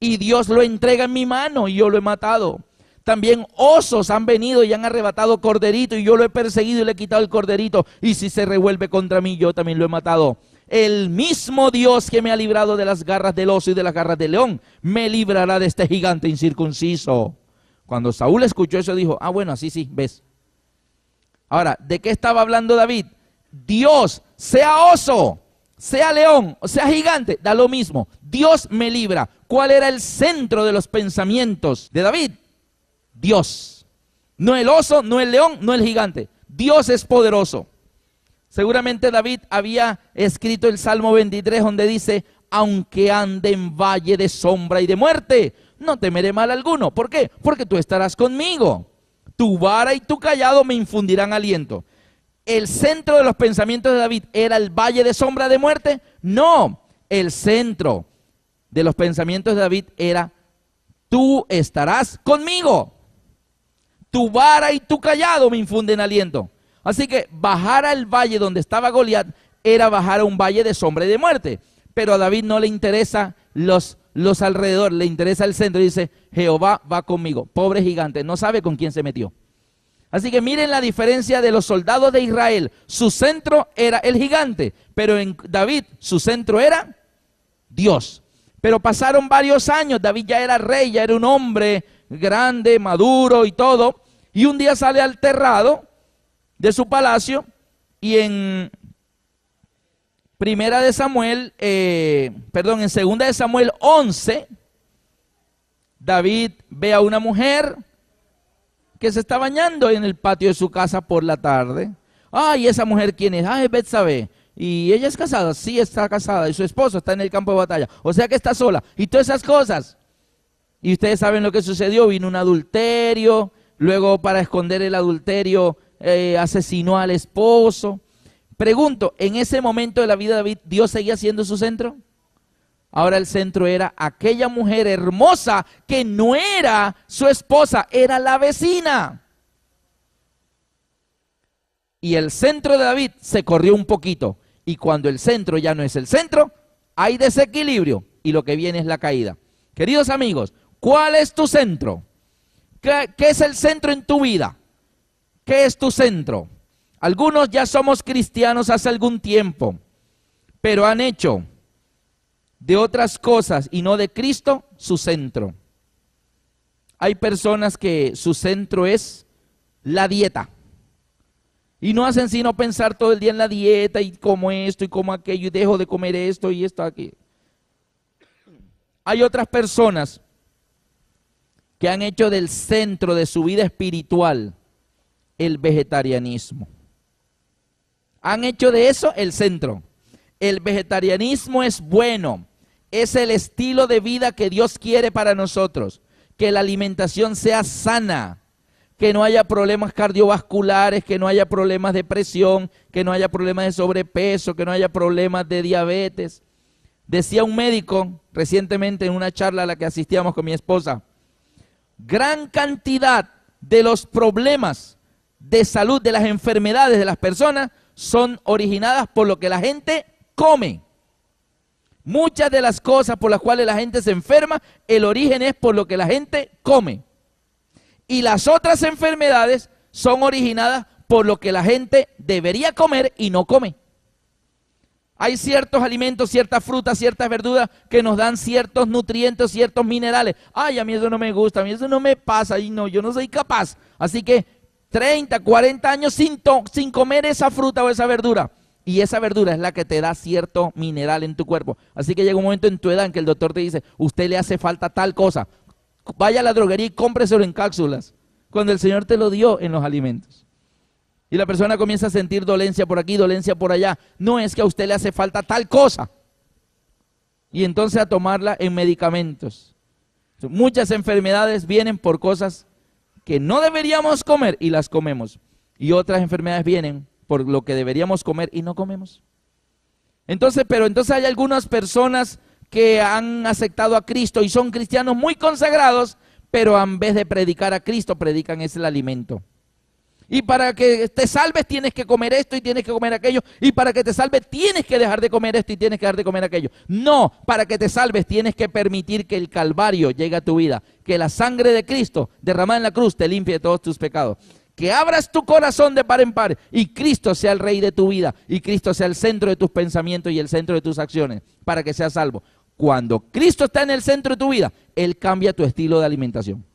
y Dios lo entrega en mi mano, y yo lo he matado. También osos han venido y han arrebatado corderito, y yo lo he perseguido y le he quitado el corderito, y si se revuelve contra mí, yo también lo he matado. El mismo Dios que me ha librado de las garras del oso y de las garras del león, me librará de este gigante incircunciso. Cuando Saúl escuchó eso, dijo, ah, bueno, así sí, ves. Ahora, ¿de qué estaba hablando David? Dios, sea oso, sea león, o sea gigante, da lo mismo. Dios me libra. ¿Cuál era el centro de los pensamientos de David? Dios. No el oso, no el león, no el gigante. Dios es poderoso. Seguramente David había escrito el Salmo 23 donde dice, aunque ande en valle de sombra y de muerte, no temeré mal alguno. ¿Por qué? Porque tú estarás conmigo. Tu vara y tu callado me infundirán aliento. ¿El centro de los pensamientos de David era el valle de sombra de muerte? No, el centro de los pensamientos de David era, tú estarás conmigo. Tu vara y tu callado me infunden aliento. Así que bajar al valle donde estaba Goliat era bajar a un valle de sombra y de muerte. Pero a David no le interesa los alrededores, le interesa el centro. Dice, Jehová va conmigo. Pobre gigante, no sabe con quién se metió. Así que miren la diferencia de los soldados de Israel. Su centro era el gigante, pero en David su centro era Dios. Pero pasaron varios años, David ya era rey, ya era un hombre grande, maduro y todo. Y un día sale al terrado de su palacio y en Segunda de Samuel 11, David ve a una mujer que se está bañando en el patio de su casa por la tarde. Ay, ¿esa mujer quién es? Ah, es Betsabé. ¿Y ella es casada? Sí, está casada. Y su esposo está en el campo de batalla. O sea que está sola. Y todas esas cosas. Y ustedes saben lo que sucedió. Vino un adulterio. Luego, para esconder el adulterio, asesinó al esposo. Pregunto, ¿en ese momento de la vida de David, Dios seguía siendo su centro? Ahora el centro era aquella mujer hermosa que no era su esposa, era la vecina. Y el centro de David se corrió un poquito. Y cuando el centro ya no es el centro, hay desequilibrio y lo que viene es la caída. Queridos amigos, ¿cuál es tu centro? ¿Qué es el centro en tu vida? ¿Qué es tu centro? Algunos ya somos cristianos hace algún tiempo, pero han hecho de otras cosas y no de Cristo su centro. Hay personas que su centro es la dieta y no hacen sino pensar todo el día en la dieta y como esto y como aquello y dejo de comer esto y esto aquí. Hay otras personas que han hecho del centro de su vida espiritual el vegetarianismo. Han hecho de eso el centro. El vegetarianismo es bueno, es el estilo de vida que Dios quiere para nosotros, que la alimentación sea sana, que no haya problemas cardiovasculares, que no haya problemas de presión, que no haya problemas de sobrepeso, que no haya problemas de diabetes. Decía un médico recientemente en una charla a la que asistíamos con mi esposa, gran cantidad de los problemas de salud, de las enfermedades de las personas, son originadas por lo que la gente come. Muchas de las cosas por las cuales la gente se enferma, el origen es por lo que la gente come. Y las otras enfermedades son originadas por lo que la gente debería comer y no come. Hay ciertos alimentos, ciertas frutas, ciertas verduras que nos dan ciertos nutrientes, ciertos minerales. Ay, a mí eso no me gusta, a mí eso no me pasa, y no, yo no soy capaz. Así que 30, 40 años sin comer esa fruta o esa verdura. Y esa verdura es la que te da cierto mineral en tu cuerpo. Así que llega un momento en tu edad en que el doctor te dice, usted le hace falta tal cosa. Vaya a la droguería y cómpreselo en cápsulas, cuando el Señor te lo dio en los alimentos. Y la persona comienza a sentir dolencia por aquí, dolencia por allá. No es que a usted le hace falta tal cosa. Y entonces a tomarla en medicamentos. Muchas enfermedades vienen por cosas que no deberíamos comer y las comemos. Y otras enfermedades vienen por lo que deberíamos comer y no comemos. Entonces hay algunas personas que han aceptado a Cristo y son cristianos muy consagrados, pero en vez de predicar a Cristo, predican es el alimento. Y para que te salves tienes que comer esto y tienes que comer aquello. Y para que te salves tienes que dejar de comer esto y tienes que dejar de comer aquello. No, para que te salves tienes que permitir que el Calvario llegue a tu vida. Que la sangre de Cristo derramada en la cruz te limpie de todos tus pecados. Que abras tu corazón de par en par y Cristo sea el rey de tu vida. Y Cristo sea el centro de tus pensamientos y el centro de tus acciones para que seas salvo. Cuando Cristo está en el centro de tu vida, Él cambia tu estilo de alimentación.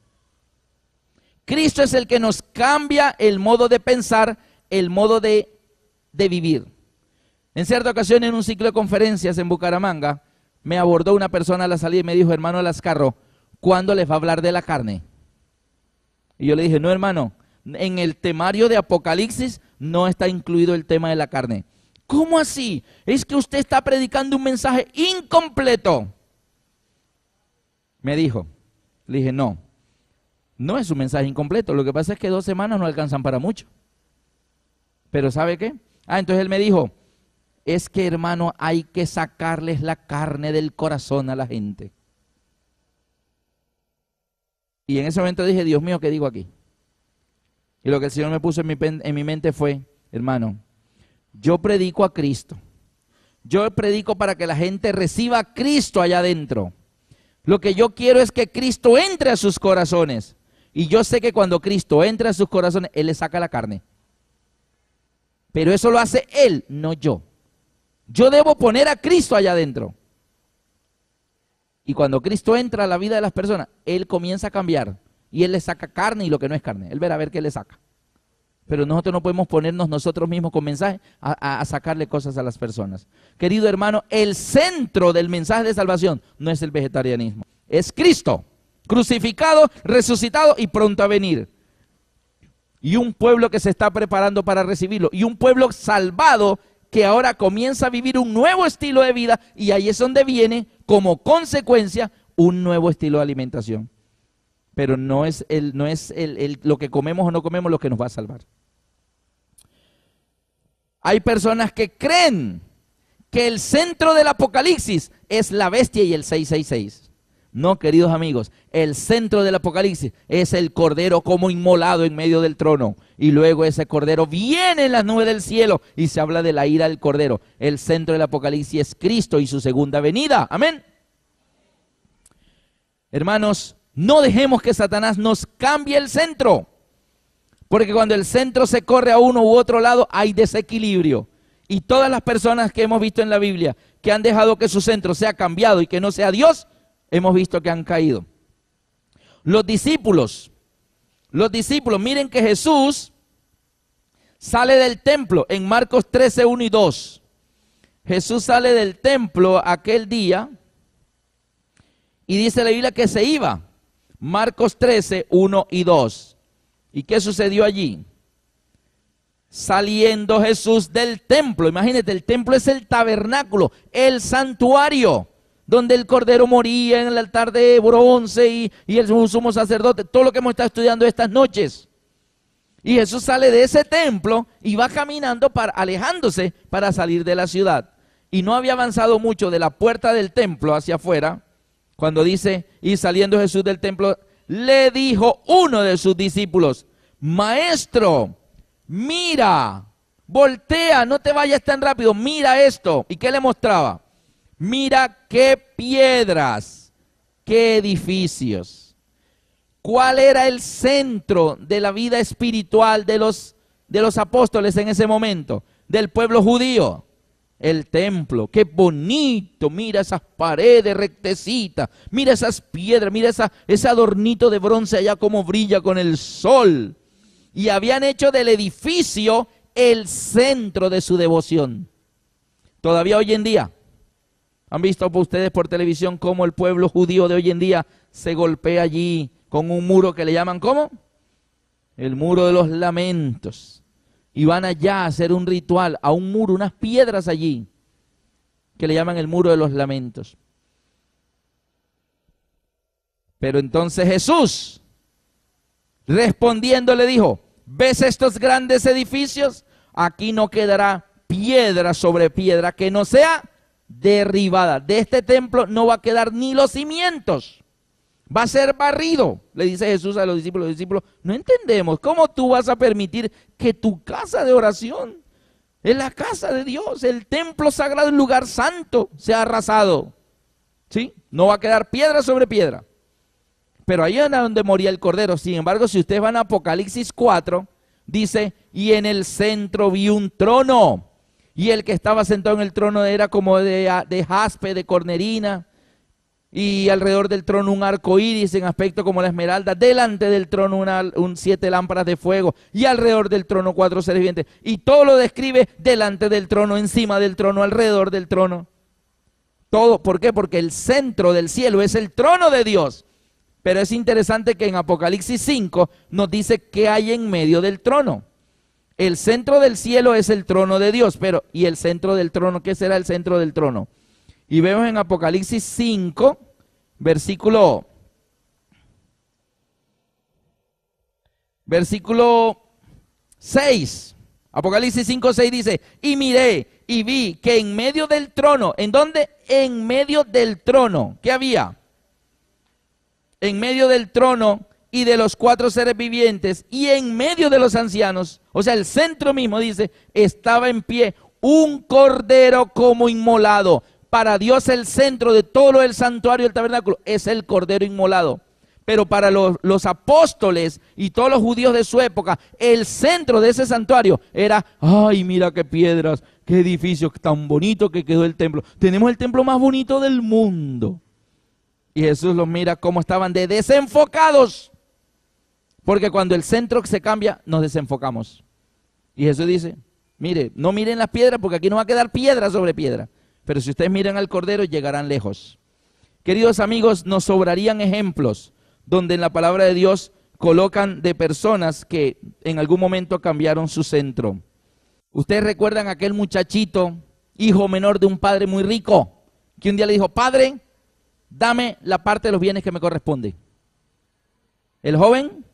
Cristo es el que nos cambia el modo de pensar, el modo de vivir. En cierta ocasión, en un ciclo de conferencias en Bucaramanga, me abordó una persona a la salida y me dijo: hermano Lascarro, ¿cuándo les va a hablar de la carne? Y yo le dije: no, hermano, en el temario de Apocalipsis no está incluido el tema de la carne. ¿Cómo así? Es que usted está predicando un mensaje incompleto. Me dijo. Le dije: no. No es un mensaje incompleto, lo que pasa es que 2 semanas no alcanzan para mucho. Pero ¿sabe qué? Entonces él me dijo: es que, hermano, hay que sacarles la carne del corazón a la gente. Y en ese momento dije: Dios mío, ¿qué digo aquí? Y lo que el Señor me puso en mi mente fue: hermano, yo predico a Cristo. Yo predico para que la gente reciba a Cristo allá adentro. Lo que yo quiero es que Cristo entre a sus corazones. Y yo sé que cuando Cristo entra a sus corazones, Él le saca la carne. Pero eso lo hace Él, no yo. Yo debo poner a Cristo allá adentro. Y cuando Cristo entra a la vida de las personas, Él comienza a cambiar. Y Él le saca carne y lo que no es carne. Él verá a ver qué le saca. Pero nosotros no podemos ponernos nosotros mismos con mensajes a sacarle cosas a las personas. Querido hermano, el centro del mensaje de salvación no es el vegetarianismo. Es Cristo. Crucificado, resucitado y pronto a venir. Y un pueblo que se está preparando para recibirlo. Y un pueblo salvado que ahora comienza a vivir un nuevo estilo de vida. Y ahí es donde viene, como consecuencia, un nuevo estilo de alimentación. Pero no es lo que comemos o no comemos lo que nos va a salvar. Hay personas que creen que el centro del Apocalipsis es la bestia y el 666. No, queridos amigos, el centro del Apocalipsis es el Cordero como inmolado en medio del trono. Y luego ese Cordero viene en las nubes del cielo y se habla de la ira del Cordero. El centro del Apocalipsis es Cristo y su segunda venida. Amén. Hermanos, no dejemos que Satanás nos cambie el centro. Porque cuando el centro se corre a uno u otro lado, hay desequilibrio. Y todas las personas que hemos visto en la Biblia que han dejado que su centro sea cambiado y que no sea Dios, hemos visto que han caído. Los discípulos, miren que Jesús sale del templo en Marcos 13, 1 y 2. Jesús sale del templo aquel día y dice la Biblia que se iba. Marcos 13, 1 y 2. ¿Y qué sucedió allí? Saliendo Jesús del templo, imagínate, el templo es el tabernáculo, el santuario, donde el Cordero moría en el altar de bronce y el sumo sacerdote, todo lo que hemos estado estudiando estas noches. Y Jesús sale de ese templo y va caminando alejándose para salir de la ciudad. Y no había avanzado mucho de la puerta del templo hacia afuera, cuando dice: y saliendo Jesús del templo, le dijo uno de sus discípulos: maestro, mira, voltea, no te vayas tan rápido, mira esto. ¿Y qué le mostraba? Mira qué piedras, qué edificios. ¿Cuál era el centro de la vida espiritual de los apóstoles en ese momento? Del pueblo judío. El templo, qué bonito, mira esas paredes rectecitas, mira esas piedras, mira ese adornito de bronce allá como brilla con el sol. Y habían hecho del edificio el centro de su devoción. Todavía hoy en día, ¿han visto ustedes por televisión cómo el pueblo judío de hoy en día se golpea allí con un muro que le llaman ¿cómo? El muro de los lamentos. Y van allá a hacer un ritual, a un muro, unas piedras allí, que le llaman el muro de los lamentos. Pero entonces Jesús, respondiendo, le dijo: ¿ves estos grandes edificios? Aquí no quedará piedra sobre piedra que no sea derribada. De este templo no va a quedar ni los cimientos. va a ser barrido, le dice Jesús a los discípulos. Los discípulos, no entendemos, ¿cómo tú vas a permitir que tu casa de oración, es la casa de Dios, el templo sagrado, el lugar santo, sea arrasado? ¿Sí? No va a quedar piedra sobre piedra. Pero ahí era donde moría el Cordero. Sin embargo, si ustedes van a Apocalipsis 4, dice, y en el centro vi un trono, y el que estaba sentado en el trono era como de jaspe, de cornerina, y alrededor del trono un arco iris en aspecto como la esmeralda, delante del trono 7 lámparas de fuego, y alrededor del trono 4 seres vivientes, y todo lo describe delante del trono, encima del trono, alrededor del trono. Todo, ¿por qué? Porque el centro del cielo es el trono de Dios. Pero es interesante que en Apocalipsis 5 nos dice qué hay en medio del trono. El centro del cielo es el trono de Dios, pero ¿y el centro del trono? ¿Qué será el centro del trono? Y vemos en Apocalipsis 5, versículo 6. Apocalipsis 5, 6 dice, y miré y vi que en medio del trono, ¿en dónde? En medio del trono, ¿qué había? En medio del trono y de los 4 seres vivientes y en medio de los ancianos, o sea, el centro mismo dice, estaba en pie un cordero como inmolado. Para Dios el centro de todo lo del santuario del tabernáculo es el cordero inmolado. Pero para los apóstoles y todos los judíos de su época, el centro de ese santuario era, ay, mira qué piedras, qué edificio tan bonito que quedó el templo. Tenemos el templo más bonito del mundo. Y Jesús los mira cómo estaban de desenfocados. Porque cuando el centro se cambia, nos desenfocamos. Y Jesús dice, mire, no miren las piedras porque aquí no va a quedar piedra sobre piedra. Pero si ustedes miran al Cordero, llegarán lejos. Queridos amigos, nos sobrarían ejemplos donde en la palabra de Dios colocan de personas que en algún momento cambiaron su centro. Ustedes recuerdan aquel muchachito, hijo menor de un padre muy rico, que un día le dijo, padre, dame la parte de los bienes que me corresponde. El joven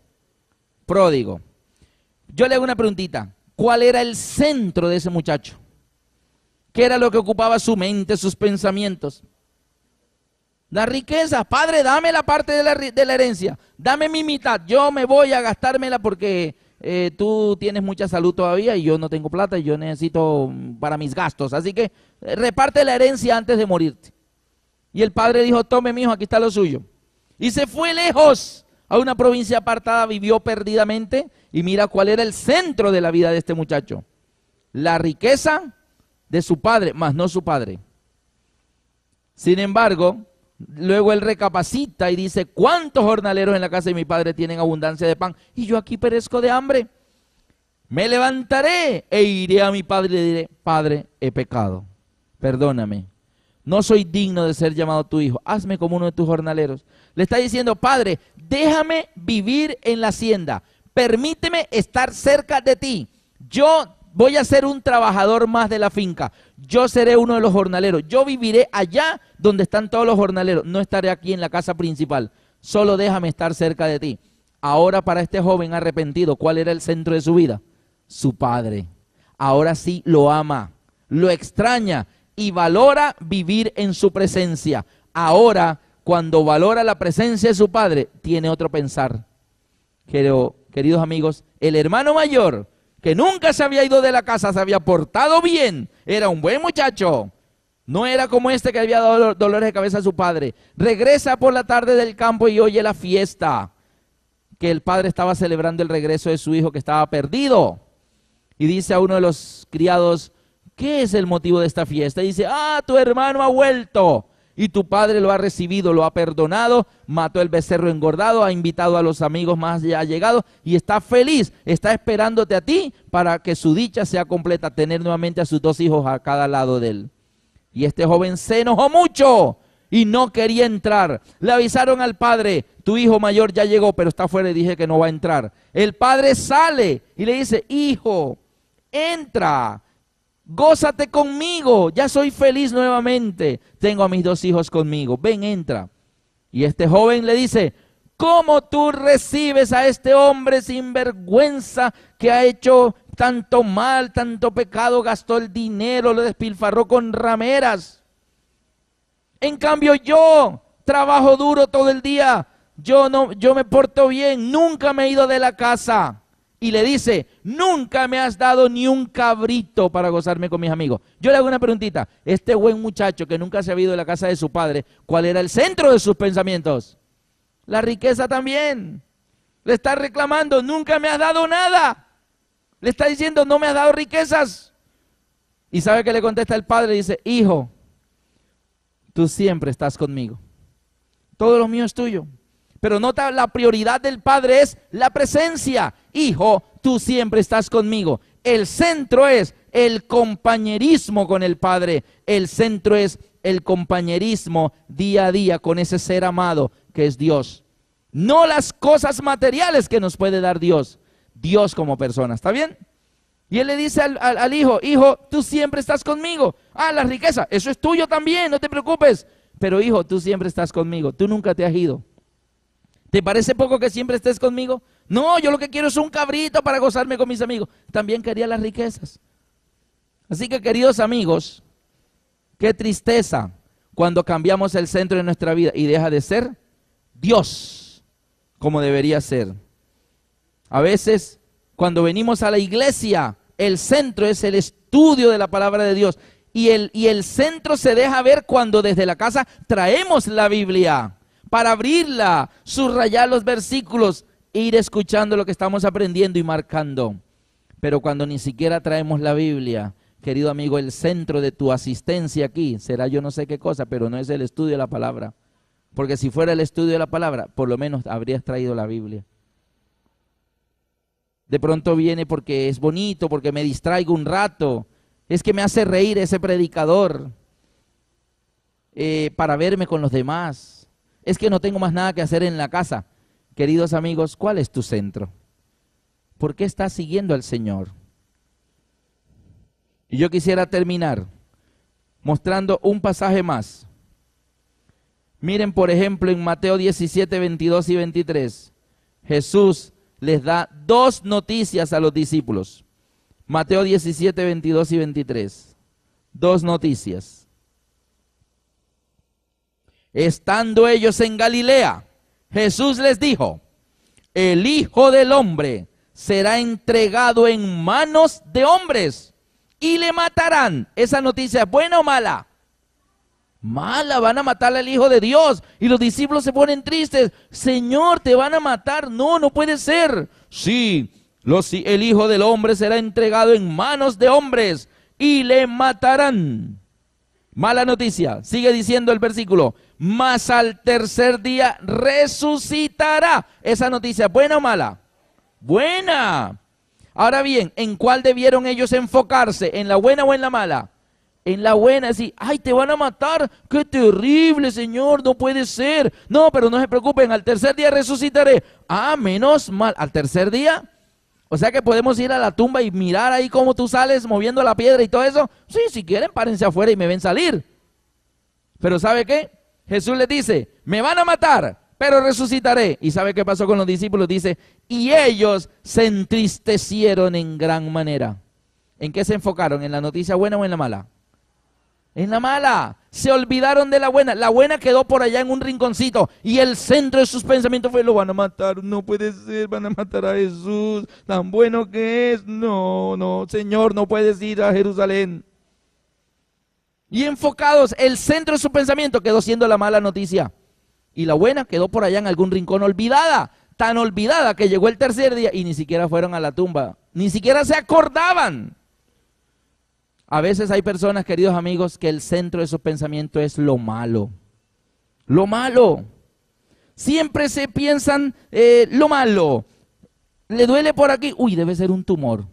pródigo. Yo le hago una preguntita, ¿cuál era el centro de ese muchacho? ¿Qué era lo que ocupaba su mente, sus pensamientos? La riqueza. Padre, dame la parte de la herencia, dame mi mitad, yo me voy a gastármela porque tú tienes mucha salud todavía y yo no tengo plata y yo necesito para mis gastos, así que reparte la herencia antes de morirte. Y el padre dijo, tome mijo, aquí está lo suyo. Y se fue lejos a una provincia apartada, vivió perdidamente y mira cuál era el centro de la vida de este muchacho. La riqueza de su padre, más no su padre. Sin embargo, luego él recapacita y dice, ¿cuántos jornaleros en la casa de mi padre tienen abundancia de pan? Y yo aquí perezco de hambre. Me levantaré e iré a mi padre y le diré, Padre, he pecado, perdóname. No soy digno de ser llamado tu hijo, hazme como uno de tus jornaleros. Le está diciendo, Padre, déjame vivir en la hacienda, permíteme estar cerca de ti. Yo voy a ser un trabajador más de la finca, yo seré uno de los jornaleros, yo viviré allá donde están todos los jornaleros, no estaré aquí en la casa principal, solo déjame estar cerca de ti. Ahora para este joven arrepentido, ¿cuál era el centro de su vida? Su padre. Ahora sí lo ama, lo extraña y valora vivir en su presencia. Ahora, cuando valora la presencia de su padre, tiene otro pensar. Pero, queridos amigos, el hermano mayor, que nunca se había ido de la casa, se había portado bien, era un buen muchacho, no era como este que había dado dolores de cabeza a su padre. Regresa por la tarde del campo y oye la fiesta, que el padre estaba celebrando el regreso de su hijo que estaba perdido. Y dice a uno de los criados, ¿qué es el motivo de esta fiesta? Y dice, tu hermano ha vuelto y tu padre lo ha recibido, lo ha perdonado, mató el becerro engordado, ha invitado a los amigos más allegados y está feliz, está esperándote a ti para que su dicha sea completa, tener nuevamente a sus 2 hijos a cada lado de él. Y este joven se enojó mucho y no quería entrar. Le avisaron al padre, tu hijo mayor ya llegó, pero está afuera y dije que no va a entrar. El padre sale y le dice, hijo, entra. Gózate conmigo, ya soy feliz nuevamente, tengo a mis 2 hijos conmigo, ven, entra. Y este joven le dice, ¿cómo tú recibes a este hombre sin vergüenza que ha hecho tanto mal, tanto pecado, gastó el dinero, lo despilfarró con rameras? En cambio yo trabajo duro todo el día, yo me porto bien, nunca me he ido de la casa. Y le dice, nunca me has dado ni un cabrito para gozarme con mis amigos. Yo le hago una preguntita, este buen muchacho que nunca se había ido de la casa de su padre, ¿cuál era el centro de sus pensamientos? La riqueza también. Le está reclamando, nunca me has dado nada. Le está diciendo, no me has dado riquezas. ¿Y sabe qué le contesta el padre? Dice, hijo, tú siempre estás conmigo. Todo lo mío es tuyo. Pero nota, la prioridad del padre es la presencia. Hijo, tú siempre estás conmigo. El centro es el compañerismo con el padre. El centro es el compañerismo día a día con ese ser amado que es Dios. No las cosas materiales que nos puede dar Dios. Dios como persona, ¿está bien? Y él le dice al hijo, hijo, tú siempre estás conmigo. Ah, la riqueza, eso es tuyo también, no te preocupes. Pero hijo, tú siempre estás conmigo, tú nunca te has ido. ¿Te parece poco que siempre estés conmigo? No, yo lo que quiero es un cabrito para gozarme con mis amigos. También quería las riquezas. Así que, queridos amigos, qué tristeza cuando cambiamos el centro de nuestra vida y deja de ser Dios como debería ser. A veces, cuando venimos a la iglesia, el centro es el estudio de la palabra de Dios. Y el centro se deja ver cuando desde la casa traemos la Biblia para abrirla, subrayar los versículos e ir escuchando lo que estamos aprendiendo y marcando. Pero cuando ni siquiera traemos la Biblia, querido amigo, el centro de tu asistencia aquí será yo no sé qué cosa, pero no es el estudio de la palabra. Porque si fuera el estudio de la palabra, por lo menos habrías traído la Biblia. De pronto viene porque es bonito, porque me distraigo un rato. Es que me hace reír ese predicador para verme con los demás. Es que no tengo más nada que hacer en la casa. Queridos amigos, ¿cuál es tu centro? ¿Por qué estás siguiendo al Señor? Y yo quisiera terminar mostrando un pasaje más. Miren, por ejemplo, en Mateo 17, 22 y 23. Jesús les da dos noticias a los discípulos. Mateo 17, 22 y 23. Dos noticias. Estando ellos en Galilea, Jesús les dijo, el Hijo del Hombre será entregado en manos de hombres y le matarán. ¿Esa noticia es buena o mala? Mala, van a matar al Hijo de Dios. Y los discípulos se ponen tristes. Señor, ¿te van a matar? No, no puede ser. Sí, el Hijo del Hombre será entregado en manos de hombres y le matarán. Mala noticia, sigue diciendo el versículo, mas al tercer día resucitará. ¿Esa noticia buena o mala? Buena. Ahora bien, ¿en cuál debieron ellos enfocarse? ¿En la buena o en la mala? En la buena, decir, ay, te van a matar, qué terrible, Señor, no puede ser. No, pero no se preocupen, al tercer día resucitaré. Ah, menos mal, al tercer día. O sea que podemos ir a la tumba y mirar ahí cómo tú sales moviendo la piedra y todo eso. Sí, si quieren, párense afuera y me ven salir. Pero ¿sabe qué? Jesús les dice, me van a matar, pero resucitaré. ¿Y sabe qué pasó con los discípulos? Dice, y ellos se entristecieron en gran manera. ¿En qué se enfocaron? ¿En la noticia buena o en la mala? En la mala. Se olvidaron de la buena. La buena quedó por allá en un rinconcito. Y el centro de sus pensamientos fue, lo van a matar. No puede ser, van a matar a Jesús. Tan bueno que es. No, no, Señor, no puedes ir a Jerusalén. Y enfocados, el centro de su pensamiento quedó siendo la mala noticia. Y la buena quedó por allá en algún rincón olvidada. Tan olvidada que llegó el tercer día y ni siquiera fueron a la tumba. Ni siquiera se acordaban. A veces hay personas, queridos amigos, que el centro de su pensamiento es lo malo. Lo malo. Siempre se piensan lo malo. Le duele por aquí. Uy, debe ser un tumor.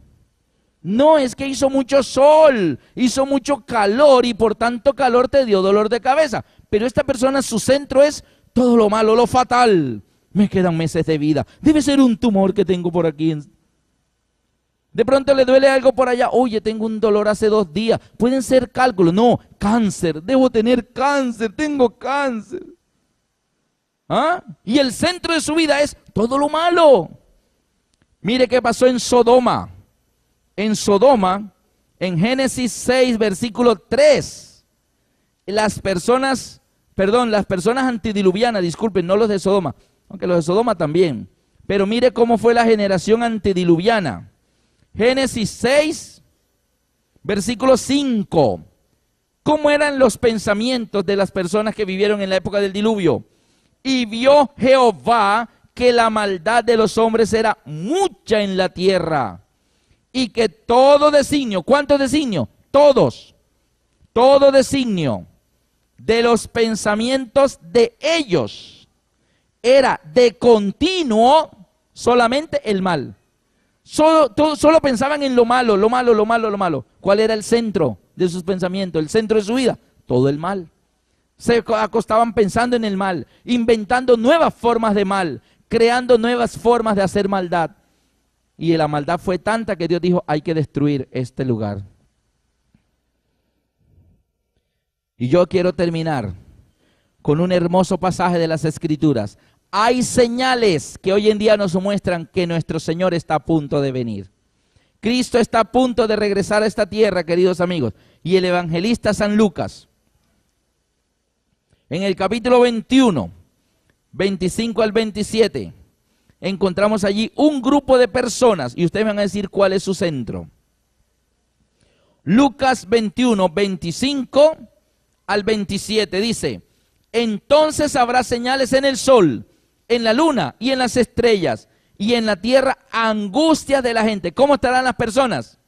No, es que hizo mucho sol, hizo mucho calor y por tanto calor te dio dolor de cabeza. Pero esta persona, su centro es todo lo malo, lo fatal. Me quedan meses de vida. Debe ser un tumor que tengo por aquí. De pronto le duele algo por allá. Oye, tengo un dolor hace 2 días. Pueden ser cálculos. No, cáncer. Debo tener cáncer. Tengo cáncer. ¿Ah? Y el centro de su vida es todo lo malo. Mire qué pasó en Sodoma. En Sodoma, en Génesis 6, versículo 3. Las personas antidiluvianas, disculpen, no los de Sodoma. aunque los de Sodoma también. Pero mire cómo fue la generación antediluviana. Génesis 6, versículo 5. ¿Cómo eran los pensamientos de las personas que vivieron en la época del diluvio? Y vio Jehová que la maldad de los hombres era mucha en la tierra, y que todo designio, ¿cuántos designios? Todos, todo designio de los pensamientos de ellos era de continuo solamente el mal. Solo pensaban en lo malo, lo malo, lo malo, lo malo. ¿Cuál era el centro de sus pensamientos? El centro de su vida, todo el mal. Se acostaban pensando en el mal, inventando nuevas formas de mal, creando nuevas formas de hacer maldad. Y la maldad fue tanta que Dios dijo, hay que destruir este lugar. Y yo quiero terminar con un hermoso pasaje de las Escrituras. Hay señales que hoy en día nos muestran que nuestro Señor está a punto de venir. Cristo está a punto de regresar a esta tierra, queridos amigos. Y el evangelista San Lucas, en el capítulo 21, 25 al 27, encontramos allí un grupo de personas, y ustedes van a decir cuál es su centro. Lucas 21, 25 al 27 dice, entonces habrá señales en el sol, en la luna y en las estrellas, y en la tierra angustia de la gente. ¿Cómo estarán las personas?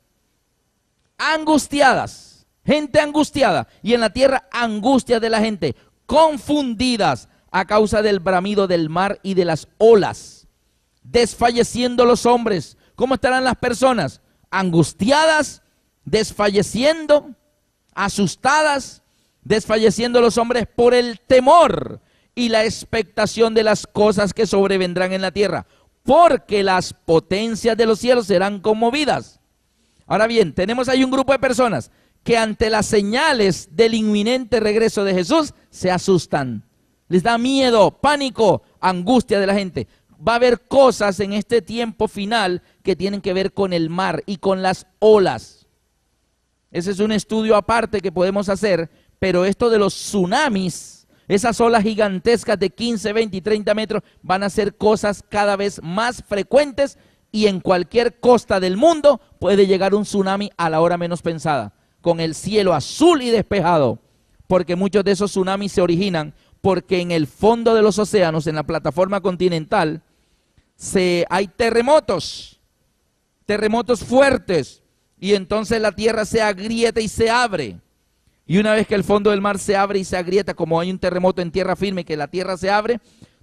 Angustiadas, gente angustiada, y en la tierra angustia de la gente, confundidas a causa del bramido del mar y de las olas, desfalleciendo los hombres. ¿Cómo estarán las personas? Angustiadas, desfalleciendo, asustadas, desfalleciendo los hombres por el temor y la expectación de las cosas que sobrevendrán en la tierra, porque las potencias de los cielos serán conmovidas. Ahora bien, tenemos ahí un grupo de personas que ante las señales del inminente regreso de Jesús se asustan. Les da miedo, pánico, angustia de la gente. Va a haber cosas en este tiempo final que tienen que ver con el mar y con las olas. Ese es un estudio aparte que podemos hacer, pero esto de los tsunamis, esas olas gigantescas de 15, 20 y 30 metros van a ser cosas cada vez más frecuentes, y en cualquier costa del mundo puede llegar un tsunami a la hora menos pensada, con el cielo azul y despejado, porque muchos de esos tsunamis se originan porque en el fondo de los océanos, en la plataforma continental, hay terremotos fuertes, y entonces la tierra se agrieta y se abre. Y una vez que el fondo del mar se abre y se agrieta, como hay un terremoto en tierra firme, que la tierra se abre,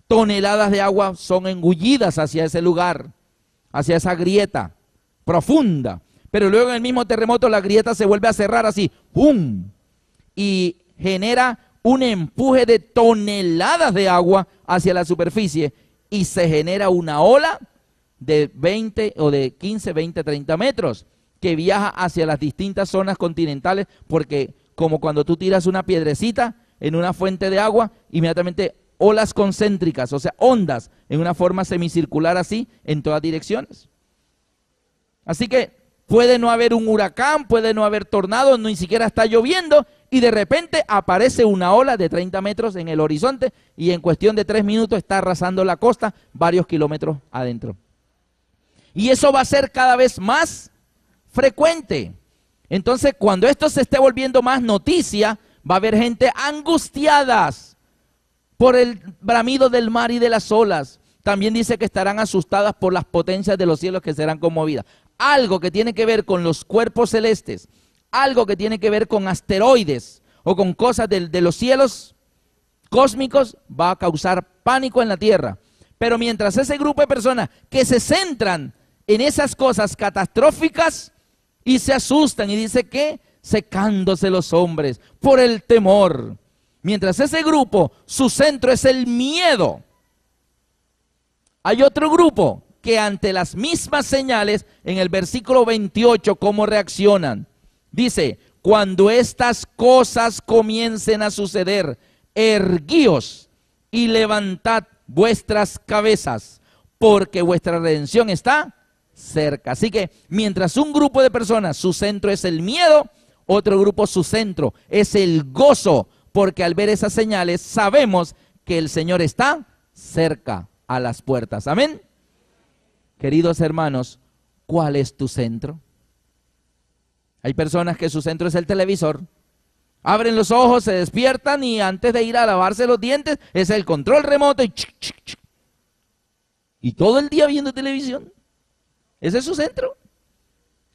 toneladas de agua son engullidas hacia ese lugar, hacia esa grieta profunda. Pero luego en el mismo terremoto la grieta se vuelve a cerrar así, ¡pum! Y genera un empuje de toneladas de agua hacia la superficie, y se genera una ola de 20 o de 15, 20, 30 metros que viaja hacia las distintas zonas continentales, porque como cuando tú tiras una piedrecita en una fuente de agua, inmediatamente olas concéntricas, o sea, ondas en una forma semicircular así en todas direcciones. Así que puede no haber un huracán, puede no haber tornado, ni siquiera está lloviendo, y de repente aparece una ola de 30 metros en el horizonte, y en cuestión de 3 minutos está arrasando la costa varios kilómetros adentro. Y eso va a ser cada vez más frecuente. Entonces, cuando esto se esté volviendo más noticia, va a haber gente angustiadas por el bramido del mar y de las olas. También dice que estarán asustadas por las potencias de los cielos que serán conmovidas. Algo que tiene que ver con los cuerpos celestes, algo que tiene que ver con asteroides o con cosas de los cielos cósmicos, va a causar pánico en la tierra. Pero mientras ese grupo de personas que se centran en esas cosas catastróficas y se asustan y dice que secándose los hombres por el temor, mientras ese grupo, su centro es el miedo, hay otro grupo que ante las mismas señales, en el versículo 28, ¿cómo reaccionan? Dice, cuando estas cosas comiencen a suceder, erguíos y levantad vuestras cabezas, porque vuestra redención está cerca. Así que mientras un grupo de personas, su centro es el miedo, otro grupo, su centro es el gozo, porque al ver esas señales sabemos que el Señor está cerca. a las puertas. Amén. Queridos hermanos, ¿cuál es tu centro? Hay personas que su centro es el televisor. Abren los ojos, se despiertan y antes de ir a lavarse los dientes es el control remoto y chic, chic, chic. Y todo el día viendo televisión. Ese es su centro.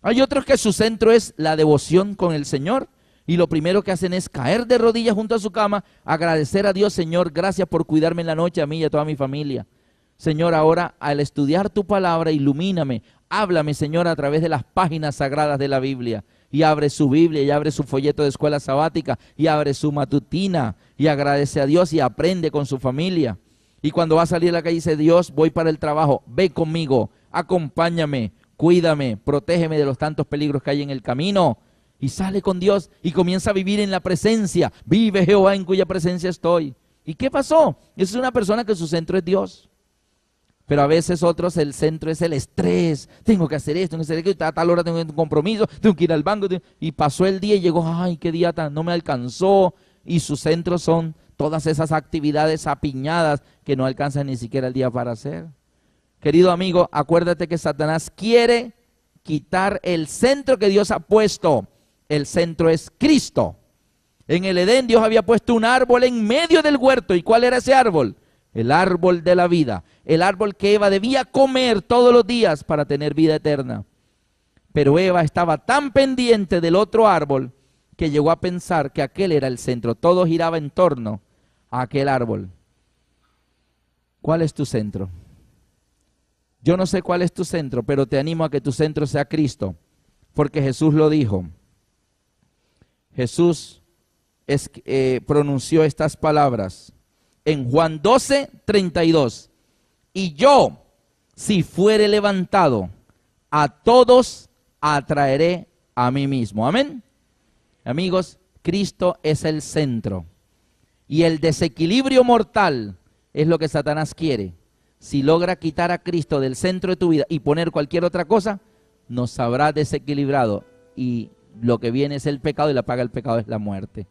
Hay otros que su centro es la devoción con el Señor y lo primero que hacen es caer de rodillas junto a su cama, agradecer a Dios: Señor, gracias por cuidarme en la noche a mí y a toda mi familia. Señor, ahora al estudiar tu palabra, ilumíname, háblame, Señor, a través de las páginas sagradas de la Biblia. Y abre su Biblia, y abre su folleto de escuela sabática, y abre su matutina, y agradece a Dios y aprende con su familia. Y cuando va a salir a la calle dice: Dios, voy para el trabajo, ve conmigo, acompáñame, cuídame, protégeme de los tantos peligros que hay en el camino. Y sale con Dios y comienza a vivir en la presencia. Vive Jehová en cuya presencia estoy. ¿Y qué pasó? Esa es una persona que su centro es Dios. Pero a veces otros el centro es el estrés. Tengo que hacer esto, tengo que hacer aquello, a tal hora tengo un compromiso, tengo que ir al banco. Y pasó el día y llegó: ay, qué día tan, no me alcanzó. Y su centro son todas esas actividades apiñadas que no alcanzan ni siquiera el día para hacer. Querido amigo, acuérdate que Satanás quiere quitar el centro que Dios ha puesto. El centro es Cristo. En el Edén Dios había puesto un árbol en medio del huerto. ¿Y cuál era ese árbol? El árbol de la vida, el árbol que Eva debía comer todos los días para tener vida eterna. Pero Eva estaba tan pendiente del otro árbol que llegó a pensar que aquel era el centro. Todo giraba en torno a aquel árbol. ¿Cuál es tu centro? Yo no sé cuál es tu centro, pero te animo a que tu centro sea Cristo, porque Jesús lo dijo. Jesús pronunció estas palabras en Juan 12:32. Y yo, si fuere levantado, a todos atraeré a mí mismo. Amén. Amigos, Cristo es el centro. Y el desequilibrio mortal es lo que Satanás quiere. Si logra quitar a Cristo del centro de tu vida y poner cualquier otra cosa, nos habrá desequilibrado. Y lo que viene es el pecado, y la paga del pecado es la muerte.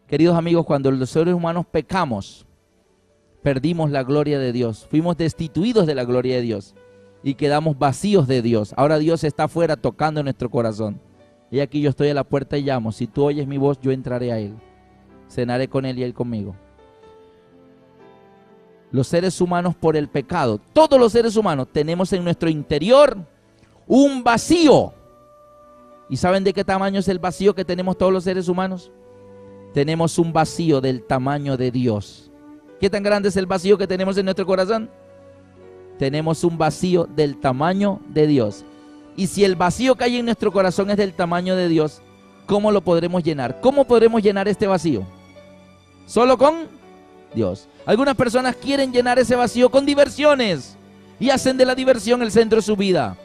Queridos amigos, cuando los seres humanos pecamos, perdimos la gloria de Dios. Fuimos destituidos de la gloria de Dios y quedamos vacíos de Dios. Ahora Dios está afuera tocando en nuestro corazón. Y aquí yo estoy a la puerta y llamo. Si tú oyes mi voz, yo entraré a Él. Cenaré con Él y Él conmigo. Los seres humanos, por el pecado, todos los seres humanos tenemos en nuestro interior un vacío. ¿Y saben de qué tamaño es el vacío que tenemos todos los seres humanos? Tenemos un vacío del tamaño de Dios. ¿Qué tan grande es el vacío que tenemos en nuestro corazón? Tenemos un vacío del tamaño de Dios. Y si el vacío que hay en nuestro corazón es del tamaño de Dios, ¿cómo lo podremos llenar? ¿Cómo podremos llenar este vacío? Solo con Dios. Algunas personas quieren llenar ese vacío con diversiones y hacen de la diversión el centro de su vida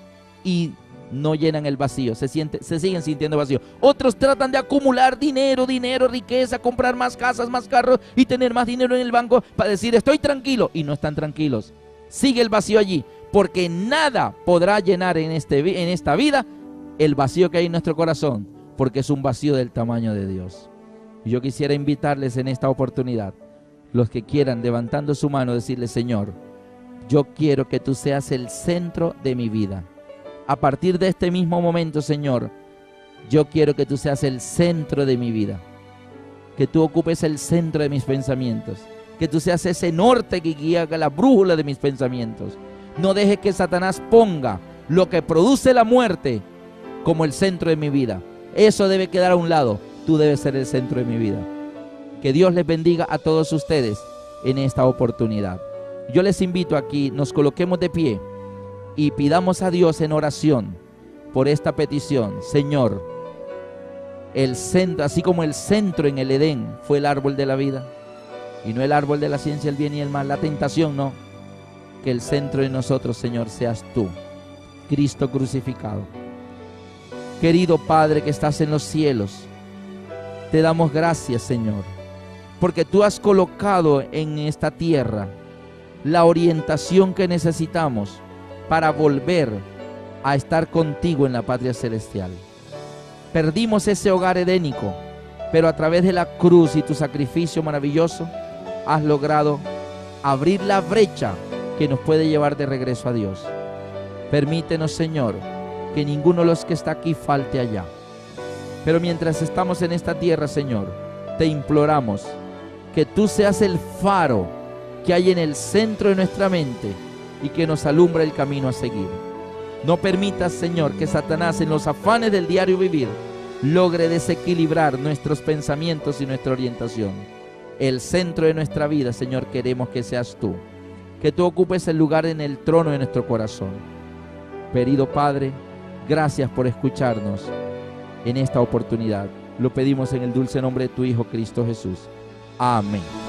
y no llenan el vacío, se siguen sintiendo vacío. Otros tratan de acumular dinero, riqueza, comprar más casas, más carros y tener más dinero en el banco para decir estoy tranquilo, y no están tranquilos. Sigue el vacío allí, porque nada podrá llenar en esta vida el vacío que hay en nuestro corazón, porque es un vacío del tamaño de Dios. Y yo quisiera invitarles en esta oportunidad, los que quieran, levantando su mano, decirle: Señor, yo quiero que tú seas el centro de mi vida. A partir de este mismo momento, Señor, yo quiero que tú seas el centro de mi vida, que tú ocupes el centro de mis pensamientos, que tú seas ese norte que guía la brújula de mis pensamientos. No dejes que Satanás ponga lo que produce la muerte como el centro de mi vida. Eso debe quedar a un lado. Tú debes ser el centro de mi vida. Que Dios les bendiga a todos ustedes en esta oportunidad. Yo les invito aquí, nos coloquemos de pie y pidamos a Dios en oración por esta petición. Señor, el centro, así como el centro en el Edén fue el árbol de la vida y no el árbol de la ciencia del bien y el mal, la tentación, no. Que el centro de nosotros, Señor, seas tú, Cristo crucificado. Querido Padre que estás en los cielos, te damos gracias, Señor, porque tú has colocado en esta tierra la orientación que necesitamos para volver a estar contigo en la patria celestial. Perdimos ese hogar edénico, pero a través de la cruz y tu sacrificio maravilloso has logrado abrir la brecha que nos puede llevar de regreso a Dios. Permítenos, Señor, que ninguno de los que está aquí falte allá. Pero mientras estamos en esta tierra, Señor, te imploramos que tú seas el faro que hay en el centro de nuestra mente y que nos alumbra el camino a seguir. No permitas, Señor, que Satanás en los afanes del diario vivir logre desequilibrar nuestros pensamientos y nuestra orientación. El centro de nuestra vida, Señor, queremos que seas tú, que tú ocupes el lugar en el trono de nuestro corazón. Querido Padre, gracias por escucharnos en esta oportunidad. Lo pedimos en el dulce nombre de tu Hijo Cristo Jesús. Amén.